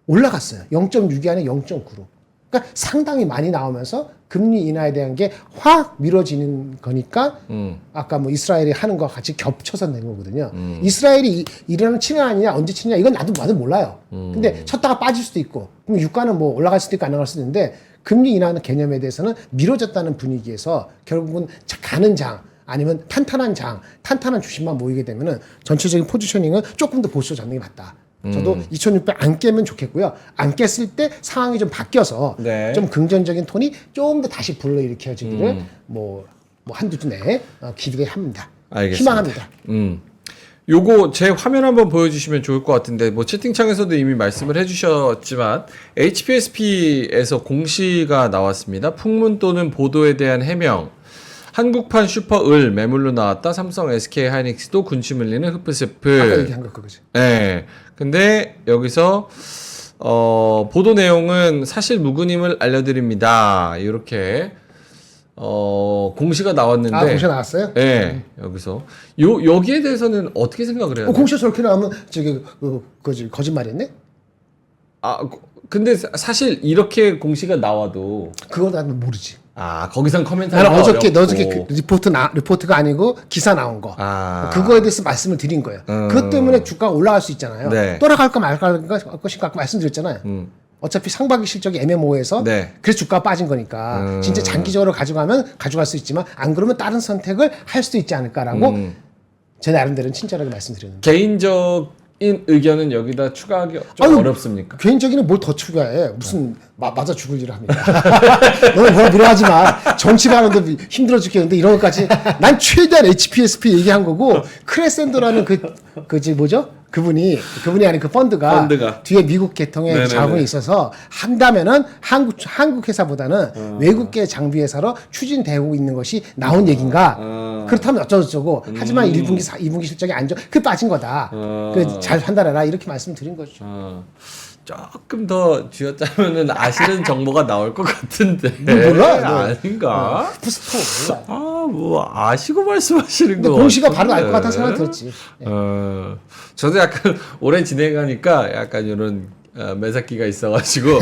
올라갔어요. 0.6이 아니라 0.9로. 그러니까 그러니까 상당히 많이 나오면서 금리 인하에 대한 게 확 미뤄지는 거니까 아까 뭐 이스라엘이 하는 거와 같이 겹쳐서 낸 거거든요. 이스라엘이 이러는 치냐 아니냐 언제 치냐 이건 나도 몰라요. 근데 쳤다가 빠질 수도 있고 그럼 유가는 뭐 올라갈 수도 있고 안 올라갈 수도 있는데 금리 인하는 개념에 대해서는 미뤄졌다는 분위기에서 결국은 가는 장 아니면 탄탄한 주식만 모이게 되면은 전체적인 포지셔닝은 조금 더 보수 잡는 게 맞다. 저도 2600 안 깨면 좋겠고요. 안 깼을 때 상황이 좀 바뀌어서
네.
좀 긍정적인 톤이 좀 더 다시 불러일으켜지기를 뭐 한두 주 내에 기대합니다.
알겠습니다.
희망합니다.
요거 제 화면 한번 보여주시면 좋을 것 같은데 뭐 채팅창에서도 이미 말씀을 해주셨지만 HPSP에서 공시가 나왔습니다. 풍문 또는 보도에 대한 해명. 한국판 슈퍼을 매물로 나왔다. 삼성, SK 하이닉스도 군침 흘리는 흡프세프.
아까 얘기한 거 그거지.
네. 근데 여기서 보도 내용은 사실 무근임을 알려드립니다. 이렇게 공시가 나왔는데.
공시가 나왔어요?
네. 여기서 여기에 대해서는 어떻게 생각을 해요?
공시가 저렇게 나오면 저기 거짓말이었네?
근데 사실 이렇게 공시가 나와도
그거 나는 모르지.
거기선 코멘트
나는
하기가
어저께
어렵고.
그 리포트가 아니고 기사 나온 거. 그거에 대해서 말씀을 드린 거예요. 그것 때문에 주가가 올라갈 수 있잖아요.
네.
돌아갈까 말까 것인가 아까 말씀드렸잖아요. 어차피 상반기 실적이 애매모호해서
네.
그래서 주가가 빠진 거니까 진짜 장기적으로 가져갈 수 있지만 안 그러면 다른 선택을 할 수도 있지 않을까라고 제 나름대로는 친절하게 말씀드렸는데
개인적인 의견은 여기다 추가하기 좀 어렵습니까?
개인적인 뭘 더 추가해 무슨 맞아 죽을 일을 합니다. 너는 뭐라 무례하지 마. 정치가 하는데 힘들어 죽겠는데 이런 것까지 난 최대한 HPSP 얘기한 거고 크레센도라는 그분이 아닌 그 펀드가 뒤에 미국 계통의
네네네.
자본이 있어서 한다면은 한국 회사보다는 외국계 장비 회사로 추진되고 있는 것이 나온 얘긴가? 그렇다면 어쩌고저쩌고. 하지만 1분기, 2분기 실적이 안 좋아. 그 빠진 거다. 잘 판단해라. 이렇게 말씀드린 거죠.
조금 더 쥐어짜면은 아시는 정보가 나올 것 같은데.
몰라, 너.
아닌가?
푸스포 몰라.
뭐 아시고 말씀하시는
근데
거.
공시가 바로 알 것
같은데.
같다는 생각이 들었지.
저도 약간 오래 진행하니까 약간 이런 매사기가 있어가지고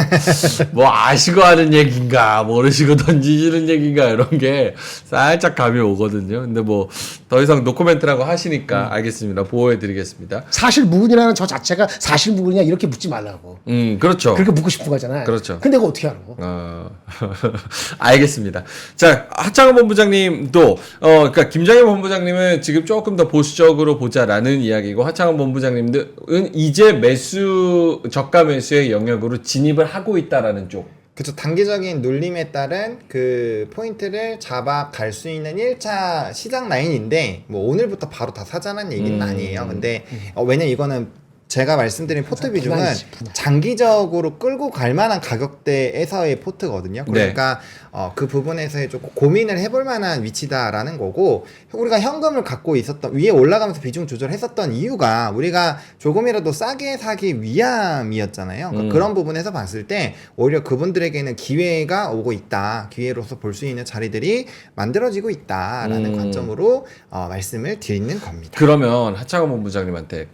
뭐 아시고 하는 얘기인가 모르시고 던지시는 얘기인가 이런 게 살짝 감이 오거든요. 근데 뭐 더 이상 노코멘트라고 하시니까 알겠습니다. 보호해드리겠습니다.
사실 무근이라는 저 자체가 사실 무근이냐 이렇게 묻지 말라고.
그렇죠.
그렇게 묻고 싶은 거잖아요.
그렇죠.
근데 그거 어떻게 알아?
알겠습니다. 자, 하창원 본부장님도, 그러니까 김장현 본부장님은 지금 조금 더 보수적으로 보자라는 이야기고, 하창원 본부장님은 이제 저가 매수의 영역으로 진입을 하고 있다라는 쪽.
그쵸. 단기적인 눌림에 따른 그 포인트를 잡아갈 수 있는 1차 시장 라인인데 뭐 오늘부터 바로 다 사자는 얘기는 아니에요. 근데 왜냐면 이거는 제가 말씀드린 포트 비중은
분할이지.
장기적으로 끌고 갈 만한 가격대에서의 포트거든요. 그러니까 그 부분에서 조금 고민을 해볼 만한 위치다라는 거고, 우리가 현금을 갖고 있었던, 위에 올라가면서 비중 조절했었던 이유가 우리가 조금이라도 싸게 사기 위함이었잖아요. 그러니까 그런 부분에서 봤을 때 오히려 그분들에게는 기회가 오고 있다, 기회로서 볼 수 있는 자리들이 만들어지고 있다라는 관점으로 말씀을 드리는 겁니다.
그러면 하창원 본부장님한테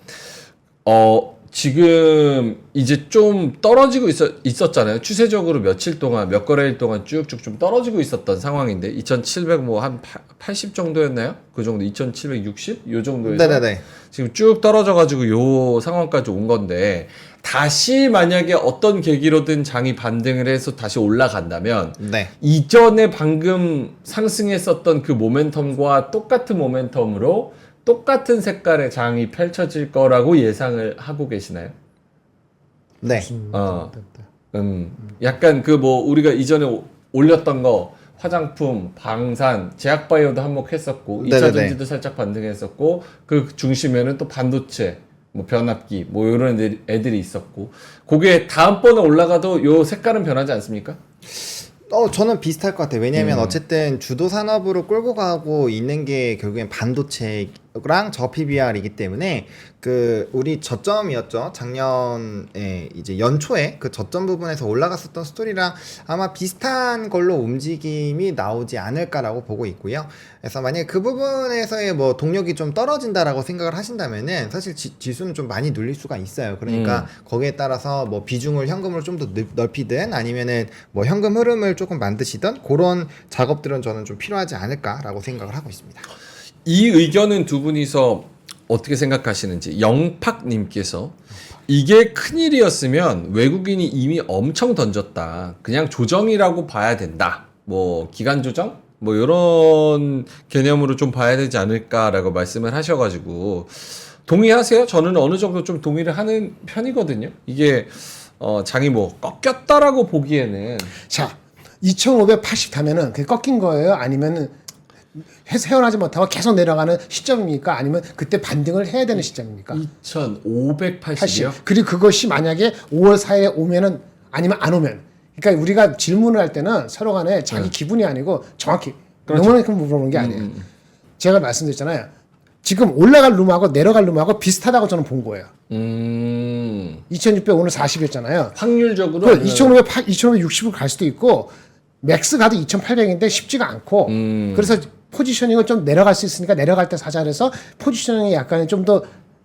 지금 이제 좀 떨어지고 있었잖아요. 추세적으로 며칠 동안, 몇 거래일 동안 쭉쭉 좀 떨어지고 있었던 상황인데, 2700 뭐 한 80 정도였나요? 그 정도, 2760? 요 정도에서.
네네네.
지금 쭉 떨어져가지고 요 상황까지 온 건데, 다시 만약에 어떤 계기로든 장이 반등을 해서 다시 올라간다면,
네.
이전에 방금 상승했었던 그 모멘텀과 똑같은 모멘텀으로 똑같은 색깔의 장이 펼쳐질 거라고 예상을 하고 계시나요?
네.
약간 그 뭐 우리가 이전에 올렸던 거 화장품, 방산, 제약바이오도 한몫했었고,
네네네.
2차전지도 살짝 반등했었고, 그 중심에는 또 반도체, 뭐 변압기, 뭐 이런 애들이 있었고, 그게 다음번에 올라가도 요 색깔은 변하지 않습니까?
저는 비슷할 것 같아요. 왜냐면 어쨌든 주도 산업으로 끌고 가고 있는 게 결국엔 반도체이기 랑 저 PBR이기 때문에 그 우리 저점이었죠. 작년에 이제 연초에 그 저점 부분에서 올라갔었던 스토리랑 아마 비슷한 걸로 움직임이 나오지 않을까라고 보고 있고요. 그래서 만약에 그 부분에서의 뭐 동력이 좀 떨어진다라고 생각을 하신다면은 사실 지수는 좀 많이 눌릴 수가 있어요. 그러니까 거기에 따라서 뭐 비중을 현금으로 좀 더 넓히든 아니면은 뭐 현금 흐름을 조금 만드시든 그런 작업들은 저는 좀 필요하지 않을까라고 생각을 하고 있습니다.
이 의견은 두 분이서 어떻게 생각하시는지. 영팍님께서 이게 큰일이었으면 외국인이 이미 엄청 던졌다. 그냥 조정이라고 봐야 된다. 뭐 기간 조정? 뭐 이런 개념으로 좀 봐야 되지 않을까라고 말씀을 하셔가지고 동의하세요? 저는 어느 정도 좀 동의를 하는 편이거든요. 이게 장이 뭐 꺾였다라고 보기에는
자, 2,580 하면은 그게 꺾인 거예요? 아니면은 헤어나지 못하고 계속 내려가는 시점입니까? 아니면 그때 반등을 해야 되는 시점입니까?
2,580이요?
그리고 그것이 만약에 5월 4일에 오면은 아니면 안 오면. 그러니까 우리가 질문을 할 때는 서로 간에 자기 기분이 아니고 정확히 너무나 물어보는 게 아니에요. 제가 말씀드렸잖아요. 지금 올라갈 룸하고 내려갈 룸하고 비슷하다고 저는 본 거예요. 2,600 오늘 40이었잖아요.
확률적으로
2,560으로 갈 수도 있고 맥스 가도 2,800인데 쉽지가 않고 그래서 포지셔닝을 좀 내려갈 수 있으니까 내려갈 때 사자 그래서 포지셔닝이 약간 좀 더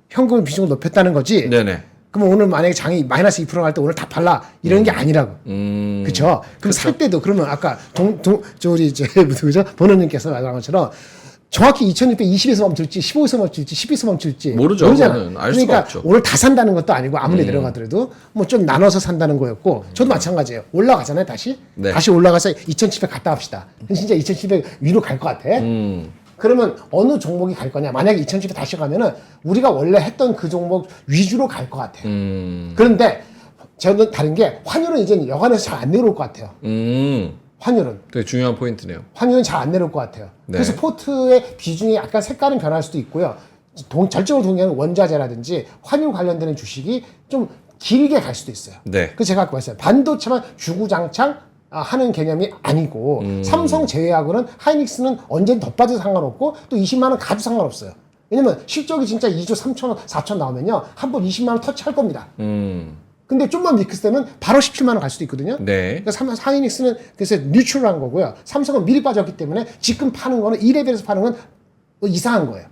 현금 비중을 높였다는 거지.
네네.
그럼 오늘 만약에 장이 마이너스 2% 갈 때 오늘 다 팔라 이런 게 아니라고. 그렇죠. 그럼 살 때도 그러면 아까 우리 그죠? 번호님께서 말한 것처럼 정확히 2,620에서 멈출지 15에서 멈출지 10에서 멈출지
모르죠.
모르잖아요.
알 수가
그러니까
없죠.
오늘 다 산다는 것도 아니고 아무리 내려가더라도 뭐 좀 나눠서 산다는 거였고 저도 마찬가지예요. 올라가잖아요. 다시
네.
다시 올라가서 2,700 갔다 합시다. 진짜 2,700 위로 갈 것 같아. 그러면 어느 종목이 갈 거냐? 만약에 2,700 다시 가면은 우리가 원래 했던 그 종목 위주로 갈 것 같아요. 그런데 저는 다른 게 환율은 이제 여간에서 잘 안 내려올 것 같아요. 환율은.
되게 중요한 포인트네요.
환율은 잘 안 내려올 것 같아요.
네.
그래서 포트의 비중이 약간 색깔은 변할 수도 있고요. 절정으로 동의하는 원자재라든지 환율 관련되는 주식이 좀 길게 갈 수도 있어요.
네.
그래서 제가 아까 말했어요. 반도체만 주구장창 하는 개념이 아니고 삼성 제외하고는 하이닉스는 언제든 더 빠져도 상관없고 또 20만 원 가도 상관없어요. 왜냐면 실적이 진짜 2조 3천원, 4천 나오면요. 한 번 20만 원 터치할 겁니다. 근데 좀만 미크스되면 바로 17만 원 갈 수도 있거든요.
네.
그러니까 하이닉스는 그래서 뉴트럴한 거고요. 삼성은 미리 빠졌기 때문에 지금 파는 거는 1레벨에서 파는 건 이상한 거예요.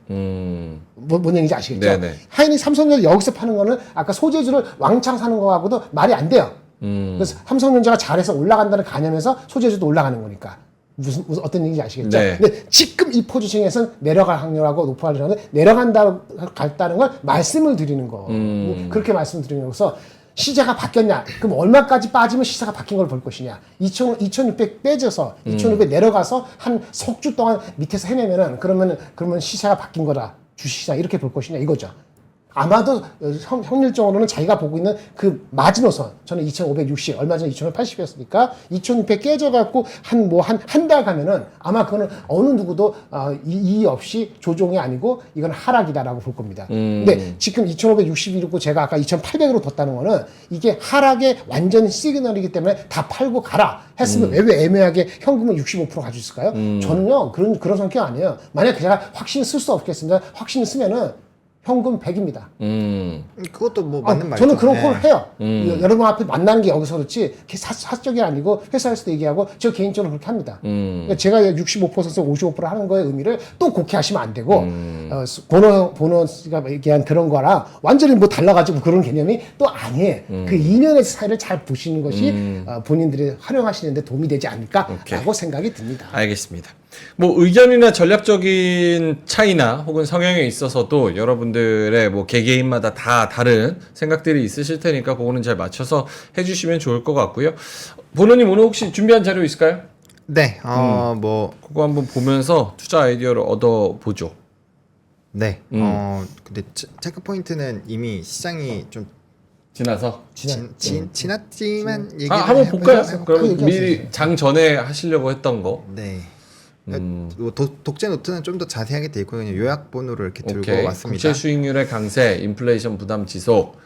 뭔 얘기인지 아시겠죠?
네네.
삼성전자 여기서 파는 거는 아까 소재주를 왕창 사는 거하고도 말이 안 돼요. 그래서 삼성전자가 잘해서 올라간다는 가념에서 소재주도 올라가는 거니까. 무슨 어떤 얘기인지 아시겠죠?
네.
근데 지금 이 포지션에서는 내려갈 확률하고 높아지는 내려간다는 걸 말씀을 드리는 거. 그렇게 말씀드리는 거서 시세가 바뀌었냐? 그럼 얼마까지 빠지면 시세가 바뀐 걸 볼 것이냐? 2,600 빼져서 2,600 내려가서 한 석 주 동안 밑에서 헤매면은 그러면 시세가 바뀐 거다. 주식시장 이렇게 볼 것이냐 이거죠. 아마도 확률적으로는 자기가 보고 있는 그 마지노선 저는 2,560 얼마 전에 2,580이었으니까 2,600 깨져갖고 한 달 가면은 아마 그거는 어느 누구도 이의 없이 조종이 아니고 이건 하락이다라고 볼 겁니다. 근데 지금 2,560이고 제가 아까 2,800으로 뒀다는 거는 이게 하락의 완전 시그널이기 때문에 다 팔고 가라 했으면 왜 애매하게 현금을 65% 가지고 있을까요? 저는요 그런 성격 아니에요. 만약 제가 확신 쓸 수 없겠습니다. 확신을 쓰면은 현금 100입니다.
그것도 뭐 맞는 말이죠.
저는 그런 콜을 해요. 여러분 앞에 만나는 게 여기서 그렇지 사적이 아니고 회사에서도 얘기하고 저 개인적으로 그렇게 합니다. 그러니까 제가 65%에서 55% 하는 거의 의미를 또 곡해하시면 안 되고 보너스가 얘기한 그런 거랑 완전히 뭐 달라가지고 그런 개념이 또 아니에요. 그 2년의 차이를 잘 보시는 것이 본인들이 활용하시는 데 도움이 되지 않을까라고 생각이 듭니다.
알겠습니다. 뭐 의견이나 전략적인 차이나 혹은 성향에 있어서도 여러분들의 뭐 개개인마다 다 다른 생각들이 있으실 테니까 그거는 잘 맞춰서 해주시면 좋을 것 같고요. 본호님 오늘 혹시 준비한 자료 있을까요?
네, 뭐
그거 한번 보면서 투자 아이디어를 얻어보죠.
네, 근데 체크 포인트는 이미 시장이 좀
지나서
지났지만 얘기를
한번 볼까요?
해볼까요?
그럼 미리 장 전에 하시려고 했던 거.
네. 독재 노트는 좀 더 자세하게 돼 있고 그냥 요약 본으로 이렇게 들고
오케이.
왔습니다.
국채 수익률의 강세, 인플레이션 부담 지속,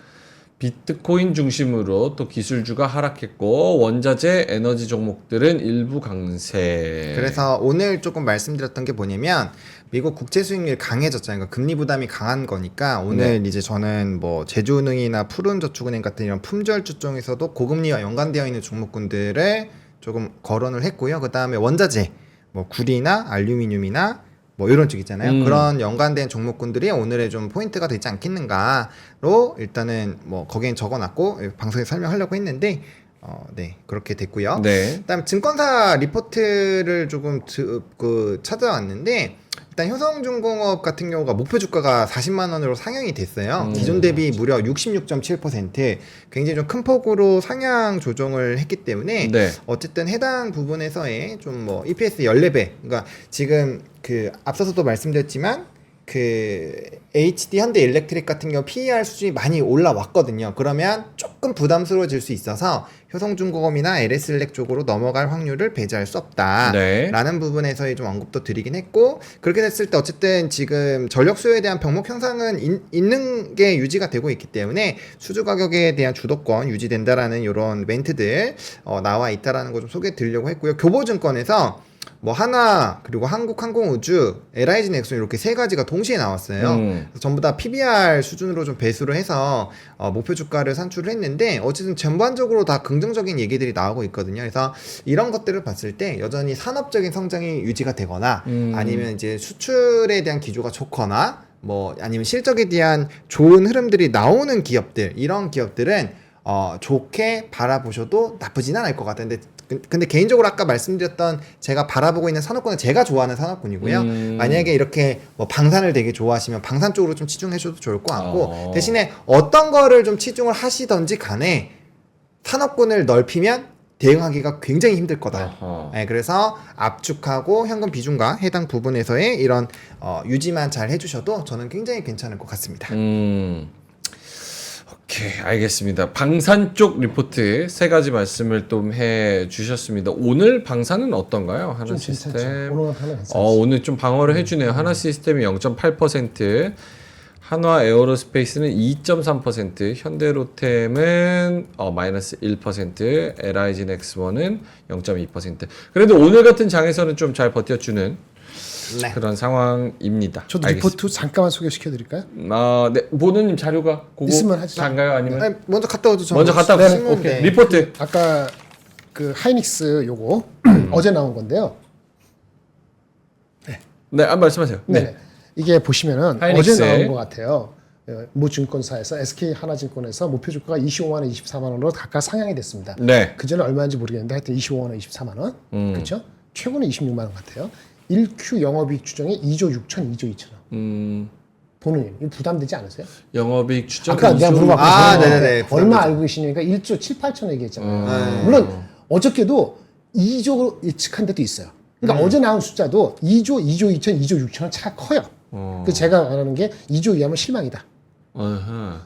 비트코인 중심으로 또 기술주가 하락했고 원자재 에너지 종목들은 일부 강세.
그래서 오늘 조금 말씀드렸던 게 뭐냐면 미국 국채 수익률 강해졌잖아요. 그러니까 금리 부담이 강한 거니까 오늘 이제 저는 뭐 제주은행이나 푸른저축은행 같은 이런 품절주 중에서도 고금리와 연관되어 있는 종목군들을 조금 거론을 했고요. 그 다음에 원자재, 뭐 구리나 알루미늄이나 뭐 이런 쪽 있잖아요. 그런 연관된 종목군들이 오늘의 좀 포인트가 되지 않겠는가로 일단은 뭐 거기엔 적어놨고 방송에서 설명하려고 했는데 네 그렇게 됐고요.
네.
그다음 증권사 리포트를 조금 찾아왔는데 일단 효성중공업 같은 경우가 목표 주가가 40만 원으로 상향이 됐어요. 기존 대비 무려 66.7% 굉장히 좀 큰 폭으로 상향 조정을 했기 때문에
네.
어쨌든 해당 부분에서의 좀 뭐 EPS 14배 그러니까 지금 그 앞서서도 말씀드렸지만 그 HD 현대 일렉트릭 같은 경우 PER 수준이 많이 올라왔거든요. 그러면 조금 부담스러워질 수 있어서 효성중공업이나 LS일렉 쪽으로 넘어갈 확률을 배제할 수 없다.
네.
라는 부분에서의 좀 언급도 드리긴 했고 그렇게 됐을 때 어쨌든 지금 전력 수요에 대한 병목 현상은 있는 게 유지가 되고 있기 때문에 수주 가격에 대한 주도권 유지된다라는 이런 멘트들 나와 있다라는 거 좀 소개해 드리려고 했고요. 교보증권에서 뭐 하나 그리고 한국항공우주, LIG 넥슨 이렇게 세 가지가 동시에 나왔어요. 그래서 전부 다 PBR 수준으로 좀 배수를 해서 목표 주가를 산출을 했는데 어쨌든 전반적으로 다 긍정적인 얘기들이 나오고 있거든요. 그래서 이런 것들을 봤을 때 여전히 산업적인 성장이 유지가 되거나 아니면 이제 수출에 대한 기조가 좋거나 뭐 아니면 실적에 대한 좋은 흐름들이 나오는 기업들 이런 기업들은 좋게 바라보셔도 나쁘지는 않을 것 같은데 근데 개인적으로 아까 말씀드렸던 제가 바라보고 있는 산업군은 제가 좋아하는 산업군이고요. 만약에 이렇게 뭐 방산을 되게 좋아하시면 방산 쪽으로 좀 치중하셔도 좋을 것 같고 대신에 어떤 거를 좀 치중을 하시던지 간에 산업군을 넓히면 대응하기가 굉장히 힘들 거다. 네, 그래서 압축하고 현금 비중과 해당 부분에서의 이런 유지만 잘 해주셔도 저는 굉장히 괜찮을 것 같습니다.
오케이, 알겠습니다. 방산 쪽 리포트 세 가지 말씀을 좀 해 주셨습니다. 오늘 방산은 어떤가요? 하나
좀
시스템.
괜찮죠. 오늘 하나 괜찮죠.
오늘 좀 방어를 해주네요. 하나 시스템이 0.8%, 한화 에어로스페이스는 2.3%, 현대로템은 마이너스 1%, LIG 넥스원은 0.2%. 그래도 오늘 같은 장에서는 좀 잘 버텨주는
네.
그런 상황입니다.
저도
알겠습니다.
리포트 잠깐만 소개시켜 드릴까요?
네, 보느님 자료가 그거
있으면 하죠.
장가요? 아니면
아니, 먼저 갔다 오죠.
먼저 갔다
네,
오세요. 오케이. 리포트.
아까 그 하이닉스 요거 어제 나온 건데요.
네, 말씀하세요.
네. 이게 보시면은
하이닉스.
어제 나온 것 같아요. 모 증권사에서 SK 하나증권에서 목표 주가가 25만 원, 24만 원으로 각각 상향이 됐습니다.
네.
그 전에 얼마인지 모르겠는데 하여튼 25만 원, 24만 원. 그렇죠? 최고는 26만 원 같아요. 1Q 영업이익 추정이 2조 6천, 2조 2천 원. 보느님, 이거 부담되지 않으세요?
영업이익 추정.
아까 내가 물어봤거든요.
네네네.
얼마 알고 계시냐니까 1조 7, 8천 원 얘기했잖아요. 물론 어저께도 2조 예측한 데도 있어요. 그러니까 어제 나온 숫자도 2조, 2조 2천, 2조 6천 원 차가 커요. 그래서 제가 말하는 게 2조 이하면 실망이다.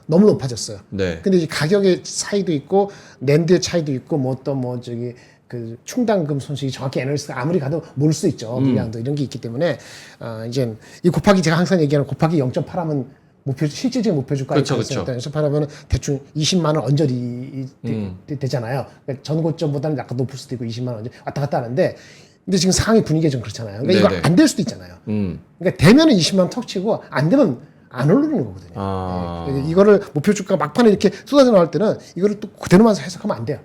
너무 높아졌어요.
네.
근데 이제 가격의 차이도 있고 랜드의 차이도 있고 뭐 또 뭐 저기 그 충당금 손실이 정확히 애널리스트가 아무리 가도 모를 수 있죠. 물량도 이런 게 있기 때문에 이제 이 곱하기 제가 항상 얘기하는 곱하기 0.8하면 목표 실질적인 목표 주가가
그쵸.
0.8하면 대충 20만 원 언저리 되잖아요. 그러니까 전고점보다는 약간 높을 수도 있고 20만 원 언저리 왔다 갔다 하는데 근데 지금 상황이 분위기가 좀 그렇잖아요. 그러니까
네네.
이거 안 될 수도 있잖아요. 그러니까 되면은 20만 원 턱 치고 안 되면 안 오르는 거거든요. 네. 이거를 목표 주가 막판에 이렇게 쏟아져 나올 때는 이거를 또 그대로만 해석하면 안 돼요.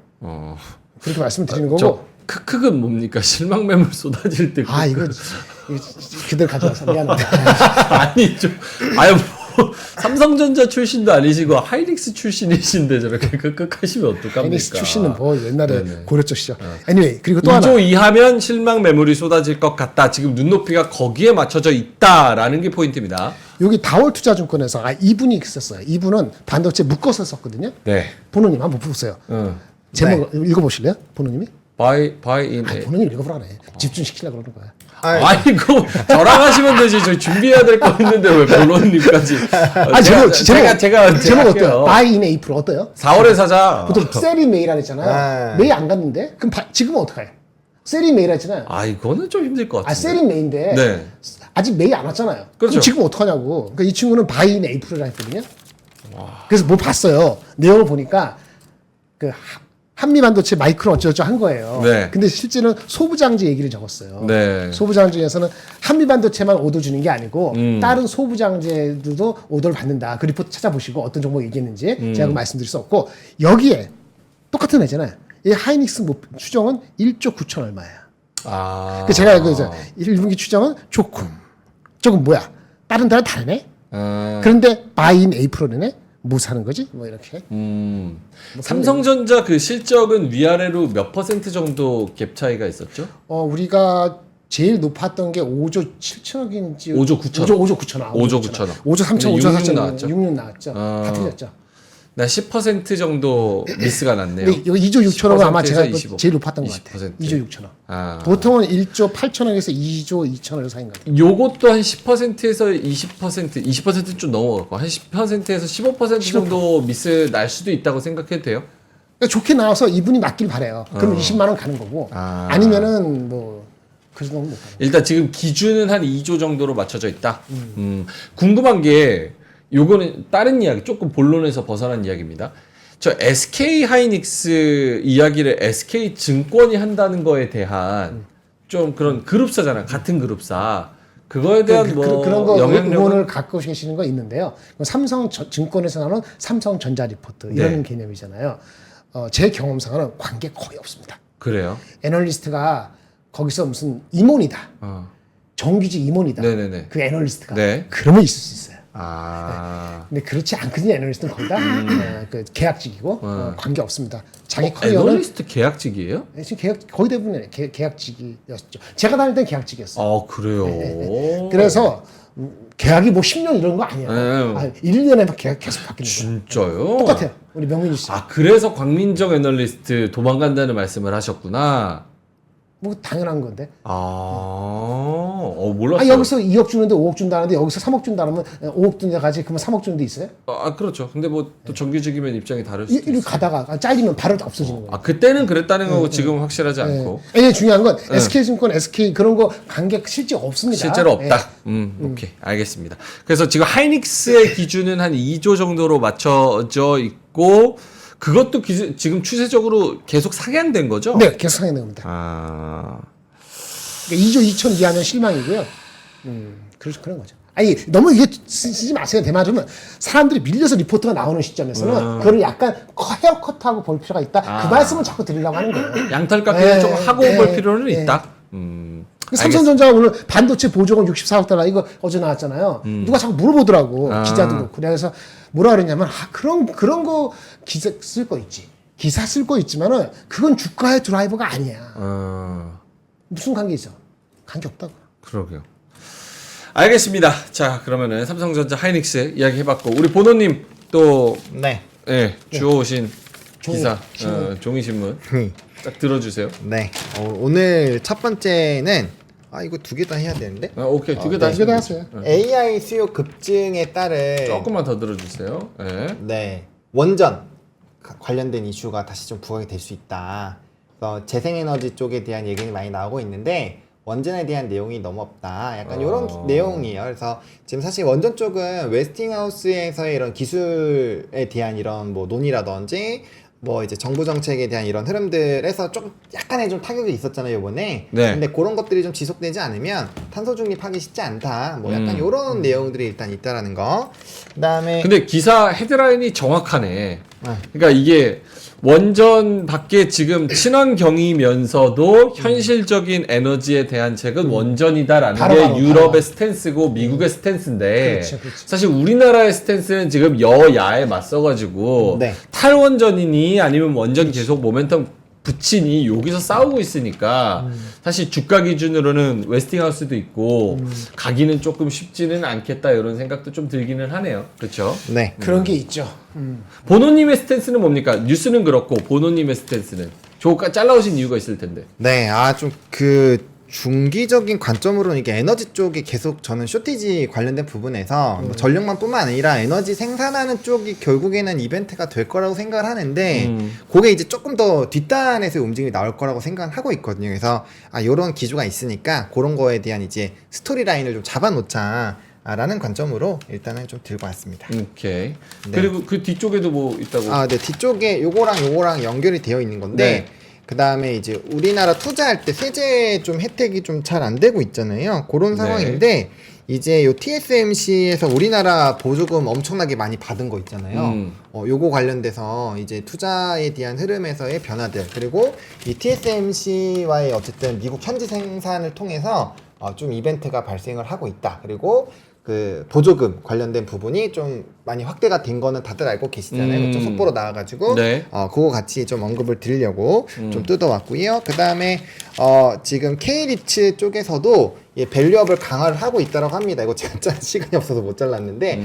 그렇게 말씀드리는 거고.
저 크크는 뭡니까? 실망 매물 쏟아질 때.
이거 그대로 가져와서 미안한데.
아니 좀 아유 뭐 삼성전자 출신도 아니시고 하이닉스 출신이신데 저렇게 크크하시면 어떡합니까?
하이닉스 출신은 뭐 옛날에
네네.
고렸죠. Anyway 그리고 또
2조
하나.
이하면 실망 매물이 쏟아질 것 같다. 지금 눈높이가 거기에 맞춰져 있다라는 게 포인트입니다.
여기 다월투자증권에서 이분이 있었어요. 이분은 반도체 묶어서 썼거든요.
네.
보노님 한번 보세요. 제목 읽어보실래요? 보노님이?
Buy in.
보노님 읽어보라 그래. 집중시키려고 그러는 거야.
아이고 저랑 하시면 되지. 저희 준비해야 될 거 있는데 왜 본론님까지?
제목 어때요? Buy in April 어때요?
4월에 사자.
보통 셀이 메일 안 했잖아요. 메일 안 갔는데 그럼 지금은 어떡해요? 셀이 메일 했잖아요.
이거는 좀 힘들 것 같은데.
셀이 메인데
네.
아직 메일 안 왔잖아요.
그렇죠.
그럼 지금 어떡하냐고. 그러니까 이 친구는 Buy in April이라 했거든요. 그래서 뭐 봤어요. 내용을 보니까 그 한미반도체 마이크론 어쩌고저쩌고 한 거예요.
네.
근데 실제는 소부장제 얘기를 적었어요.
네.
소부장제에서는 한미반도체만 오더 주는 게 아니고 다른 소부장제들도 오더를 받는다. 그 리포트 찾아보시고 어떤 정보 얘기했는지 제가 말씀드릴 수 없고 여기에 똑같은 애잖아요. 이 하이닉스 추정은 1조 9천 얼마야.
아.
그 제가 그 1분기 추정은 조금 조금 뭐야? 다른 데랑 다르네. 그런데 바인 에이프릴이네. 뭐 사는 거지? 뭐 이렇게.
삼성전자 그 실적은 위아래로 몇 % 정도 갭 차이가 있었죠?
우리가 제일 높았던 게 5조 7천억인지
5조 9천.
5조 9천억.
5조 9천억.
5조 3천,
근데
5조
66
4천
나왔죠?
6년 나왔죠. 다 틀렸죠.
나 10% 정도 미스가 났네요.
근데 여기 2조 6천억은 아마
10%에서
제가
25.
제일 높았던 것 같아요.
20%.
2조 6천억.
아.
보통은 1조 8천억에서 2조 2천억 사이인 것 같아요.
요것도 한 10%에서 20%는 좀 넘어갔고 한 10%에서 15% 정도 미스 날 수도 있다고 생각해도 돼요?
그러니까 좋게 나와서 이분이 낫길 바래요. 그러면 20만 원 가는 거고 아니면은 뭐 그 정도는 못 가는 거예요.
일단 지금 기준은 한 2조 정도로 맞춰져 있다. 궁금한 게 요거는 다른 이야기, 조금 본론에서 벗어난 이야기입니다. 저 SK 하이닉스 이야기를 SK 증권이 한다는 거에 대한 좀 그런 그룹사잖아요. 같은 그룹사. 그거에 대한 뭐
그런 거
영향력은
의원을 갖고 계시는 거 있는데요. 삼성 증권에서 나오는 삼성전자 리포트 이런
네.
개념이잖아요. 제 경험상으로는 관계 거의 없습니다.
그래요.
애널리스트가 거기서 무슨 임원이다. 정규직 임원이다.
네네네.
그 애널리스트가.
네.
그러면 있을 수 있어요. 근데 그렇지 않거든요. 애널리스트는 거의 다 그 계약직이고 관계 없습니다. 자기 커리어는
애널리스트 계약직이에요?
지금 거의 대부분 계약직이었죠. 제가 다닐 땐 계약직이었어요.
아 그래요.
그래서 계약이 뭐 10년 이런 거 아니에요.
네.
1년에 계약 계속 바뀌는 거예요.
진짜요?
똑같아요. 우리 명민이 씨.
아 그래서 광민정 애널리스트 도망간다는 말씀을 하셨구나.
뭐 당연한 건데.
몰랐어요.
여기서 2억 주는데 5억 준다는데 여기서 3억 준다면 5억 준다 가지 그러면 3억 주는 데 있어요?
그렇죠. 근데 뭐 또 정규직이면 입장이 다를 수도
이리
있어요.
가다가 잘리면 바로 없어지는 거예요.
그때는 그랬다는 거고 지금은 확실하지 않고.
이게 중요한 건 SK증권, SK 그런 거 관계 실제 없습니다.
실제로 없다. 오케이. 알겠습니다. 그래서 지금 하이닉스의 기준은 한 2조 정도로 맞춰져 있고, 그것도 지금 추세적으로 계속 상향된 거죠?
네, 계속 상향된 겁니다. 그러니까 2조 2천 이하면 실망이고요. 그런 거죠. 아니 너무 이게 쓰지 마세요. 대마주면 사람들이 밀려서 리포트가 나오는 시점에서는 그걸 약간 헤어컷하고 볼 필요가 있다. 그 말씀을 자꾸 드리려고 하는 거예요.
양털 깎기를 조금 하고 볼 필요는 있다.
삼성전자가 오늘 반도체 보조금 64억 달러 이거 어제 나왔잖아요. 누가 자꾸 물어보더라고. 기자도 그렇고. 그래서 뭐라 그랬냐면 그런 거 기사 쓸 거 있지. 기사 쓸 거 있지만은 그건 주가의 드라이버가 아니야. 무슨 관계 있어? 관계 없다고.
그러게요. 알겠습니다. 자, 그러면은 삼성전자 하이닉스 이야기 해봤고, 우리 보노님 또
네.
주워오신
종이
기사,
신문.
종이신문 딱 들어주세요.
네. 오늘 첫 번째는 이거 두 개 다 해야 되는데.
오케이, 두 개 다
두 개 다 했어요.
AI 수요 급증에 따른
조금만 더 들어주세요.
네. 원전 관련된 이슈가 다시 좀 부각이 될 수 있다. 그래서 재생에너지 쪽에 대한 얘기는 많이 나오고 있는데 원전에 대한 내용이 너무 없다. 약간 이런 내용이에요. 그래서 지금 사실 원전 쪽은 웨스팅하우스에서의 이런 기술에 대한 이런 뭐 논의라든지 뭐 이제 정부 정책에 대한 이런 흐름들에서 조금 약간의 좀 타격이 있었잖아요, 이번에.
네.
근데 그런 것들이 좀 지속되지 않으면 탄소 중립하기 쉽지 않다. 뭐 약간 이런 내용들이 일단 있다라는 거. 그다음에
근데 기사 헤드라인이 정확하네. 그러니까 이게 원전 밖에 지금 친환경이면서도 현실적인 에너지에 대한 책은 원전이다라는 게
바로,
유럽의
바로.
스탠스고 미국의 스탠스인데
그렇죠.
사실 우리나라의 스탠스는 지금 여야에 맞서가지고
네.
탈원전이니 아니면 원전 계속 모멘텀 붙이니 여기서 싸우고 있으니까 사실 주가 기준으로는 웨스팅하우스도 있고 가기는 조금 쉽지는 않겠다 이런 생각도 좀 들기는 하네요. 그렇죠?
네.
그런 게 있죠.
보노님의 스탠스는 뭡니까? 뉴스는 그렇고 보노님의 스탠스는 조금 잘라오신 이유가 있을 텐데.
네, 좀 그 중기적인 관점으로는 이게 에너지 쪽이 계속 저는 쇼티지 관련된 부분에서 뭐 전력만뿐만 아니라 에너지 생산하는 쪽이 결국에는 이벤트가 될 거라고 생각을 하는데 그게 이제 조금 더 뒷단에서 움직임이 나올 거라고 생각을 하고 있거든요. 그래서 이런 기조가 있으니까 그런 거에 대한 이제 스토리 라인을 좀 잡아놓자. 라는 관점으로 일단은 좀 들고 왔습니다.
오케이.
네.
그리고 그 뒤쪽에도 뭐 있다고?
아, 네. 뒤쪽에 요거랑 연결이 되어 있는 건데
네.
그 다음에 이제 우리나라 투자할 때 세제 좀 혜택이 좀 잘 안 되고 있잖아요. 그런
네.
상황인데 이제 요 TSMC에서 우리나라 보조금 엄청나게 많이 받은 거 있잖아요. 요거 관련돼서 이제 투자에 대한 흐름에서의 변화들 그리고 이 TSMC와의 어쨌든 미국 현지 생산을 통해서 좀 이벤트가 발생을 하고 있다. 그리고 그 보조금 관련된 부분이 좀 많이 확대가 된 거는 다들 알고 계시잖아요. 좀 속보로 나와가지고
네.
그거 같이 좀 언급을 드리려고 좀 뜯어왔고요. 그 다음에 지금 K리츠 쪽에서도 밸류업을 강화를 하고 있다고 합니다. 이거 진짜 시간이 없어서 못 잘랐는데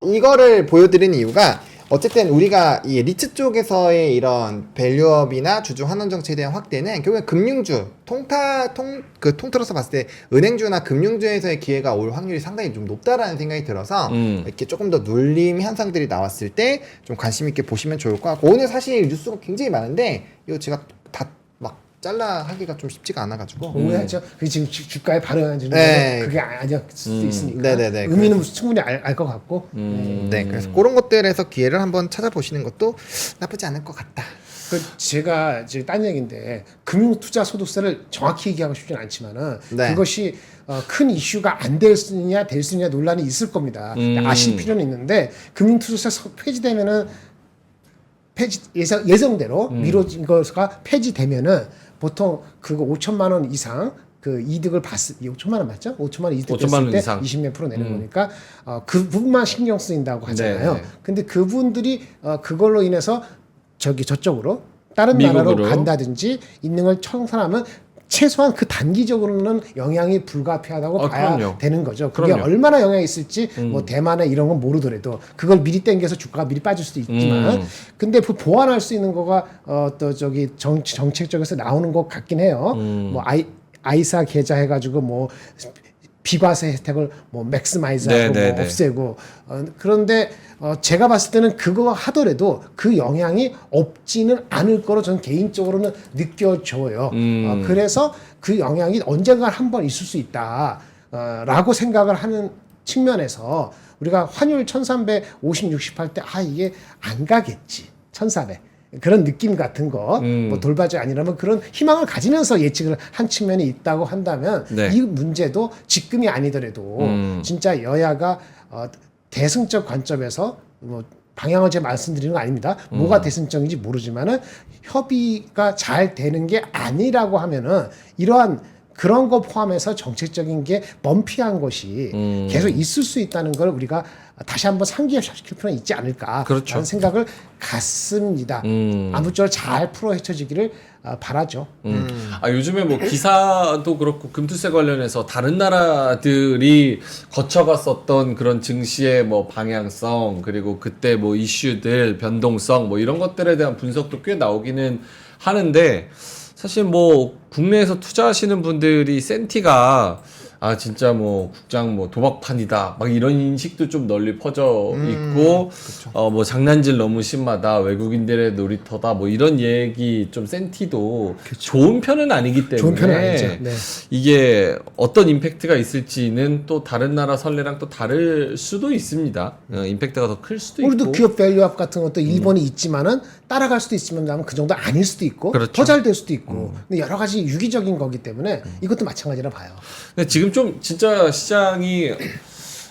이거를 보여드리는 이유가 어쨌든 우리가 이 리츠 쪽에서의 이런 밸류업이나 주주 환원 정책에 대한 확대는 결국엔 금융주 통틀어서 봤을 때 은행주나 금융주에서의 기회가 올 확률이 상당히 좀 높다라는 생각이 들어서 이렇게 조금 더 눌림 현상들이 나왔을 때 좀 관심 있게 보시면 좋을 것 같고 오늘 사실 뉴스가 굉장히 많은데 이거 제가 다 막 잘라 하기가 좀 쉽지가 않아가지고
오해하죠. 그게 지금 주가에 반응하는
네.
그게 아닐 수도 있으니까.
네네네.
의미는 충분히 알 것 같고.
네, 그래서 그런 것들에서 기회를 한번 찾아보시는 것도 나쁘지 않을 것 같다.
그 제가 이제 딴 얘기인데 금융투자소득세를 정확히 얘기하고 싶지는 않지만은
네.
그것이 큰 이슈가 안 될 수 있느냐 될 수 있느냐 논란이 있을 겁니다. 아실 필요는 있는데 금융투자세 폐지되면은 예정대로 미뤄진 거가 폐지되면은 보통 그거 5천만 원 이상 그 이득을 5천만 원 맞죠? 5천만 원 이득
5천만 원
됐을 때
이상.
20몇 프로 내는 거니까 그 부분만 신경 쓰인다고 하잖아요.
네.
근데 그분들이 그걸로 인해서 저쪽으로 다른
미국으로.
나라로 간다든지 있는 걸 청산하면 최소한 그 단기적으로는 영향이 불가피하다고 봐야
그럼요.
되는 거죠. 그게
그럼요.
얼마나 영향이 있을지 뭐 대만에 이런 건 모르더라도 그걸 미리 땡겨서 주가가 미리 빠질 수도 있지만 근데 그 보완할 수 있는 거가 또 저기 정책 쪽에서 나오는 것 같긴 해요. 뭐 아이사 계좌 해가지고 뭐 비과세 혜택을 뭐 맥스마이즈하고
네,
뭐
네.
없애고 그런데 제가 봤을 때는 그거 하더라도 그 영향이 없지는 않을 거로 저는 개인적으로는 느껴져요. 그래서 그 영향이 언젠가 한번 있을 수 있다 라고 생각을 하는 측면에서 우리가 환율 1350, 60 할 때 이게 안 가겠지 1400 그런 느낌 같은 거, 뭐 돌바지 아니라면 그런 희망을 가지면서 예측을 한 측면이 있다고 한다면
네.
이 문제도 지금이 아니더라도 진짜 여야가 대승적 관점에서 뭐 방향을 제가 말씀드리는 거 아닙니다. 뭐가 대승적인지 모르지만은 협의가 잘 되는 게 아니라고 하면은 이러한 그런 거 포함해서 정책적인 게 범피한 것이 계속 있을 수 있다는 걸 우리가 다시 한번 상기시킬 필요는 있지 않을까
그렇죠.
라는 생각을 갖습니다. 아무쪼록 잘 풀어 헤쳐지기를 바라죠.
요즘에 뭐 기사도 그렇고 금투세 관련해서 다른 나라들이 거쳐갔었던 그런 증시의 뭐 방향성 그리고 그때 뭐 이슈들 변동성 뭐 이런 것들에 대한 분석도 꽤 나오기는 하는데 사실 뭐 국내에서 투자하시는 분들이 센티가 진짜 뭐 국장 뭐 도박판이다 막 이런 인식도 좀 널리 퍼져 있고 뭐 장난질 너무 심하다 외국인들의 놀이터다 뭐 이런 얘기 좀 센티도 좋은 편은 아니기 때문에
좋은 편은 아니죠. 네.
이게 어떤 임팩트가 있을지는 또 다른 나라 선례랑 또 다를 수도 있습니다. 임팩트가 더 클 수도
우리도
있고.
기업 밸류업 같은 것도 일본이 있지만은 따라갈 수도 있지만 그 정도 아닐 수도 있고
그렇죠.
더 잘 될 수도 있고 근데 여러 가지 유기적인 거기 때문에 이것도 마찬가지라 봐요.
근데 지금 좀 진짜 시장이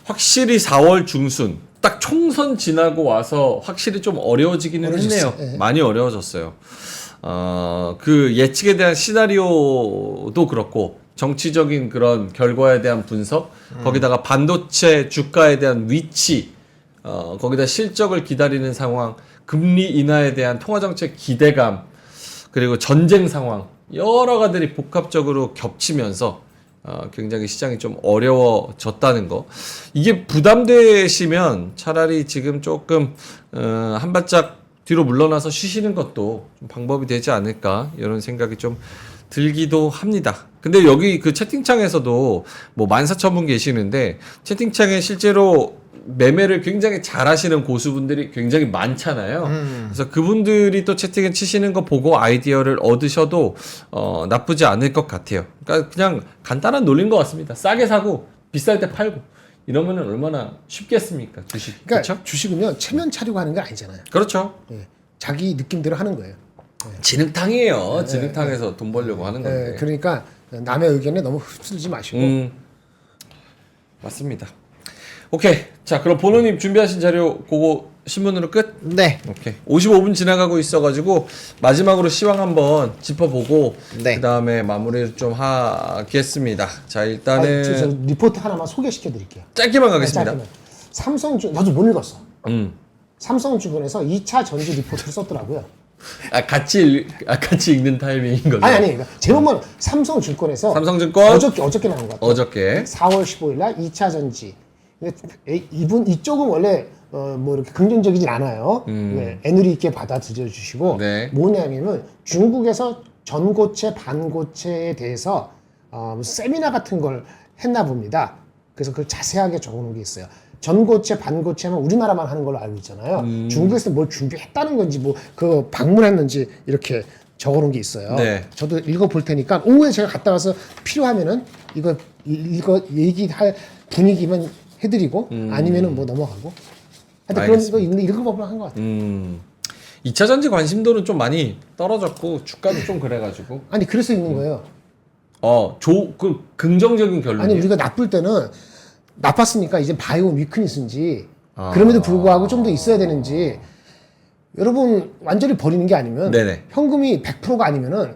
확실히 4월 중순 딱 총선 지나고 와서 확실히 좀 어려워지기는
어려워졌어요.
했네요.
네.
많이 어려워졌어요. 그 예측에 대한 시나리오도 그렇고 정치적인 그런 결과에 대한 분석, 거기다가 반도체 주가에 대한 위치, 거기다 실적을 기다리는 상황, 금리 인하에 대한 통화정책 기대감, 그리고 전쟁 상황 여러 가지들이 복합적으로 겹치면서 굉장히 시장이 좀 어려워졌다는 거. 이게 부담되시면 차라리 지금 조금 한 발짝 뒤로 물러나서 쉬시는 것도 좀 방법이 되지 않을까 이런 생각이 좀 들기도 합니다. 근데 여기 그 채팅창에서도 뭐 14,000분 계시는데 채팅창에 실제로 매매를 굉장히 잘하시는 고수분들이 굉장히 많잖아요. 그래서 그분들이 또 채팅을 치시는 거 보고 아이디어를 얻으셔도 나쁘지 않을 것 같아요. 그러니까 그냥 간단한 논리인 것 같습니다. 싸게 사고 비쌀 때 팔고 이러면은 얼마나 쉽겠습니까? 주식.
그러니까
그렇죠?
주식은요 체면 차리고 하는 게 아니잖아요.
그렇죠.
예. 자기 느낌대로 하는 거예요.
진흙탕이에요. 진흙탕에서 돈 벌려고 하는 건데.
그러니까 남의 의견에 너무 휩쓸지 마시고
맞습니다. 오케이. 자, 그럼 본호님 준비하신 자료 그거 신문으로 끝?
네.
오케이. 55분 지나가고 있어가지고 마지막으로 시황 한번 짚어보고
네.
그 다음에 마무리를 좀 하겠습니다. 자, 일단은
저 리포트 하나만 소개시켜 드릴게요.
짧게만 가겠습니다.
삼성증 나도 못 읽었어.
음.
삼성증권에서 2차 전지 리포트를 썼더라고요.
같이 읽는 타이밍인 거죠.
아니 그러니까 제목은 삼성증권에서
삼성증권
어저께 나온 것 같아요.
어저께
4월 15일 날 2차 전지. 이쪽은 원래 뭐 이렇게 긍정적이진 않아요. 네, 애누리 있게 받아들여 주시고
네.
뭐냐면은 중국에서 전고체 반고체에 대해서 무슨 세미나 같은 걸 했나 봅니다. 그래서 그걸 자세하게 적어놓은 게 있어요. 전고체 반고체는 우리나라만 하는 걸로 알고 있잖아요. 중국에서 뭘 준비했다는 건지 뭐 그 방문했는지 이렇게 적어놓은 게 있어요.
네.
저도 읽어볼 테니까 오후에 제가 갔다 와서 필요하면은 이거 얘기할 분위기만 해드리고 아니면은 뭐 넘어가고. 하여튼 그런 거 읽어보면 한 것 같아요.
2차 전지 관심도는 좀 많이 떨어졌고 주가도 좀 그래가지고
아니 그래서 읽는 거예요.
그 긍정적인 결론이.
아니 우리가 나쁠 때는 나빴으니까 이제 바이오 위크니스인지 그럼에도 불구하고 좀 더 있어야 되는지 여러분 완전히 버리는 게 아니면
네네.
현금이 100%가 아니면은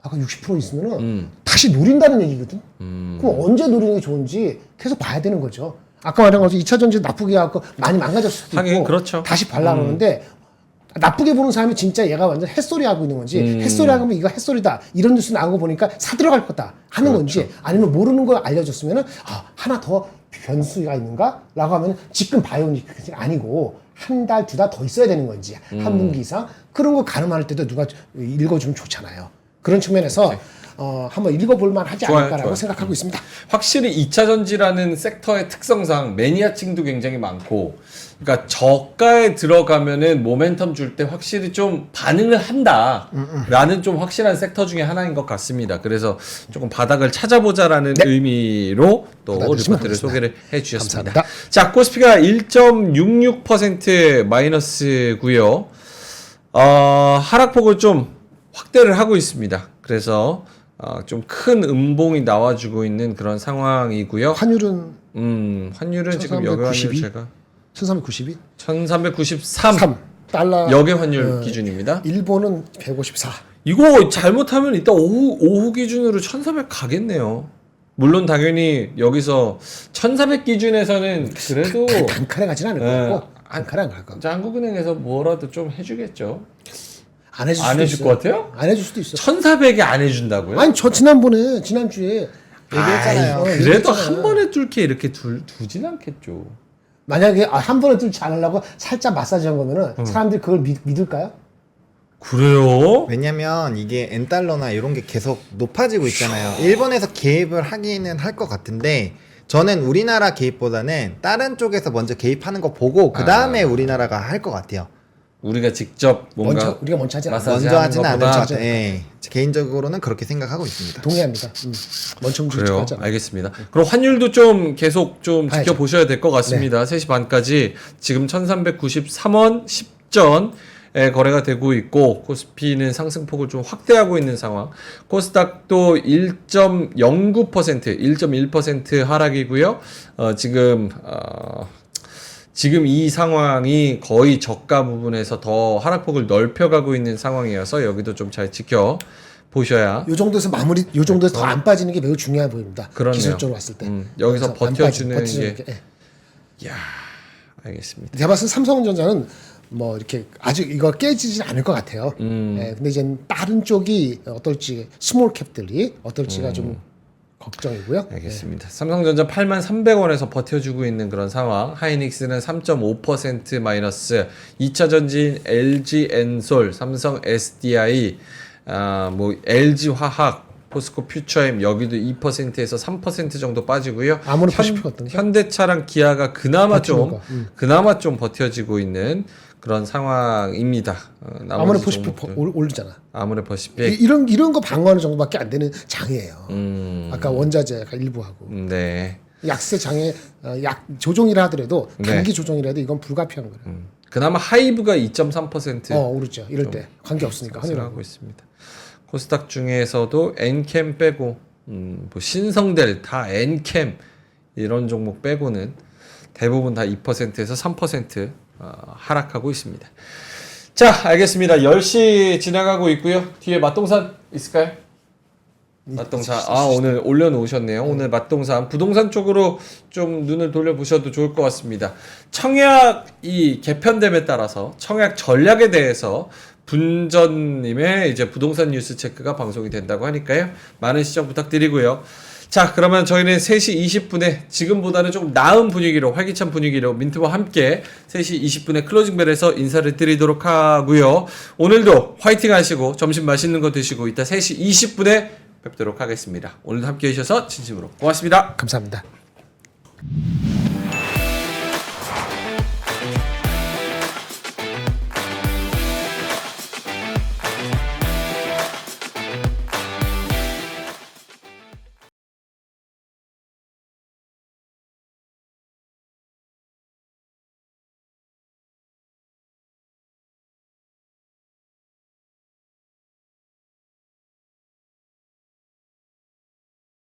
아까 60% 있으면은 다시 노린다는 얘기거든. 그럼 언제 노리는 게 좋은지 계속 봐야 되는 거죠. 아까 말한 것처럼 2차 전지 나쁘게 해갖고 많이 망가졌을 수도
하긴
있고
그렇죠.
다시 발라 그러는데 나쁘게 보는 사람이 진짜 얘가 완전 햇소리 하고 있는 건지 햇소리 하면 이거 햇소리다 이런 뉴스 나온 거 보니까 사 들어갈 거다 하는 건지 아니면 모르는 걸 알려줬으면은 하나 더 변수가 있는가? 라고 하면 지금 바이오니크가 아니고 한 달, 두 달 더 있어야 되는 건지 한 분기 이상 그런 거 가늠할 때도 누가 읽어주면 좋잖아요. 그런 측면에서 한번 읽어볼만 하지 않을까라고 생각하고 있습니다.
확실히 2차 전지라는 섹터의 특성상 매니아층도 굉장히 많고, 그러니까 저가에 들어가면은 모멘텀 줄 때 확실히 좀 반응을 한다라는 좀 확실한 섹터 중에 하나인 것 같습니다. 그래서 조금 바닥을 찾아보자라는 의미로 또 리포트를 소개를 해주셨습니다.
감사합니다.
자, 코스피가 1.66% 마이너스고요. 하락폭을 좀 확대를 하고 있습니다. 그래서 좀 큰 음봉이 나와주고 있는 그런 상황이고요.
환율은
환율은 지금 여기 환율 제가
1392?
1393
달러
역의 환율 기준입니다.
일본은 154.
이거 잘못하면 이따 오후 기준으로 1400 가겠네요. 물론 당연히 여기서 1400 기준에서는 그래도
단칼에 가진 않을 것 같고 단칼에 안 갈 것 같고
한국은행에서 뭐라도 좀 해주겠죠.
안 해줄
안
수도
해줄
있어요.
것 같아요?
안 해줄 수도 있어.
1400에 안 해준다고요?
아니 저 지난주에
얘기했잖아요.
그래도
얘기했잖아요.
한 번에 뚫게 이렇게 두진 않겠죠.
만약에 한 번에 뚫지 않으려고 살짝 마사지 한 거면은 사람들이 그걸 믿을까요?
그래요?
왜냐면 이게 N달러나 이런 게 계속 높아지고 있잖아요. 일본에서 개입을 하기는 할 것 같은데 저는 우리나라 개입보다는 다른 쪽에서 먼저 개입하는 거 보고 그 다음에 우리나라가 할 것 같아요.
우리가 직접 뭔가
우리가 먼저 하지 않아요.
마사지
먼저 하지는 않을 것
것보다
같아요. 예. 개인적으로는 그렇게 생각하고 있습니다.
동의합니다. 먼저
그래요.
하지 않아요.
알겠습니다. 그럼 환율도 좀 계속 좀
봐야죠.
지켜보셔야 될 것 같습니다. 3시 반까지 지금 1393원 10전에 거래가 되고 있고 코스피는 상승폭을 좀 확대하고 있는 상황. 코스닥도 1.09% 1.1% 하락이고요. 지금 이 상황이 거의 저가 부분에서 더 하락폭을 넓혀가고 있는 상황이어서 여기도 좀 잘 지켜보셔야.
요 정도에서 요 정도에서 더 안 빠지는 게 매우 중요해 보입니다.
그러네요.
기술적으로 봤을 때.
여기서
그래서 안
버텨주는
빠지는
게.
예.
이야, 알겠습니다.
제가 봤을 때 삼성전자는 뭐 이렇게 아직 이거 깨지진 않을 것 같아요. 예, 근데 이제 다른 쪽이 어떨지 스몰 캡들이 어떨지가 좀 걱정이고요.
알겠습니다. 삼성전자 83,300원에서 버텨주고 있는 그런 상황. 하이닉스는 3.5% 마이너스. 2차 전지인 LG 엔솔, 삼성 SDI, LG 화학, 포스코 퓨처엠 여기도 2%에서 3% 정도 빠지고요.
아무리 80% 같던데?
현대차랑 기아가 그나마
버티는
좀 버텨지고 있는 그런 상황입니다.
아무리
나머지
80%
종목들.
오르잖아.
아무래 퍼시픽.
이런 거 방어하는 정도밖에 안 되는 장이에요. 아까 원자재 일부하고.
네.
약세 장애 약 조정이라 하더라도
네.
단기 조정이라도 이건 불가피한 거예요.
그나마 하이브가 2.3%
오르죠. 이럴 때 관계 없으니까
하고
환율하고.
있습니다. 코스닥 중에서도 엔캠 빼고 뭐 신성델 다 엔캠 이런 종목 빼고는 대부분 다 2%에서 3% 하락하고 있습니다. 자, 알겠습니다. 10시 지나가고 있고요. 뒤에 맛동산 있을까요? 맛동산. 오늘 올려놓으셨네요. 오늘 맛동산. 부동산 쪽으로 좀 눈을 돌려보셔도 좋을 것 같습니다. 청약이 개편됨에 따라서 청약 전략에 대해서 분전님의 이제 부동산 뉴스 체크가 방송이 된다고 하니까요. 많은 시청 부탁드리고요. 자, 그러면 저희는 3시 20분에 지금보다는 조금 나은 분위기로, 활기찬 분위기로 민트와 함께 3시 20분에 클로징벨에서 인사를 드리도록 하고요. 오늘도 화이팅 하시고 점심 맛있는 거 드시고 이따 3시 20분에 뵙도록 하겠습니다. 오늘도 함께 해주셔서 진심으로 고맙습니다.
감사합니다.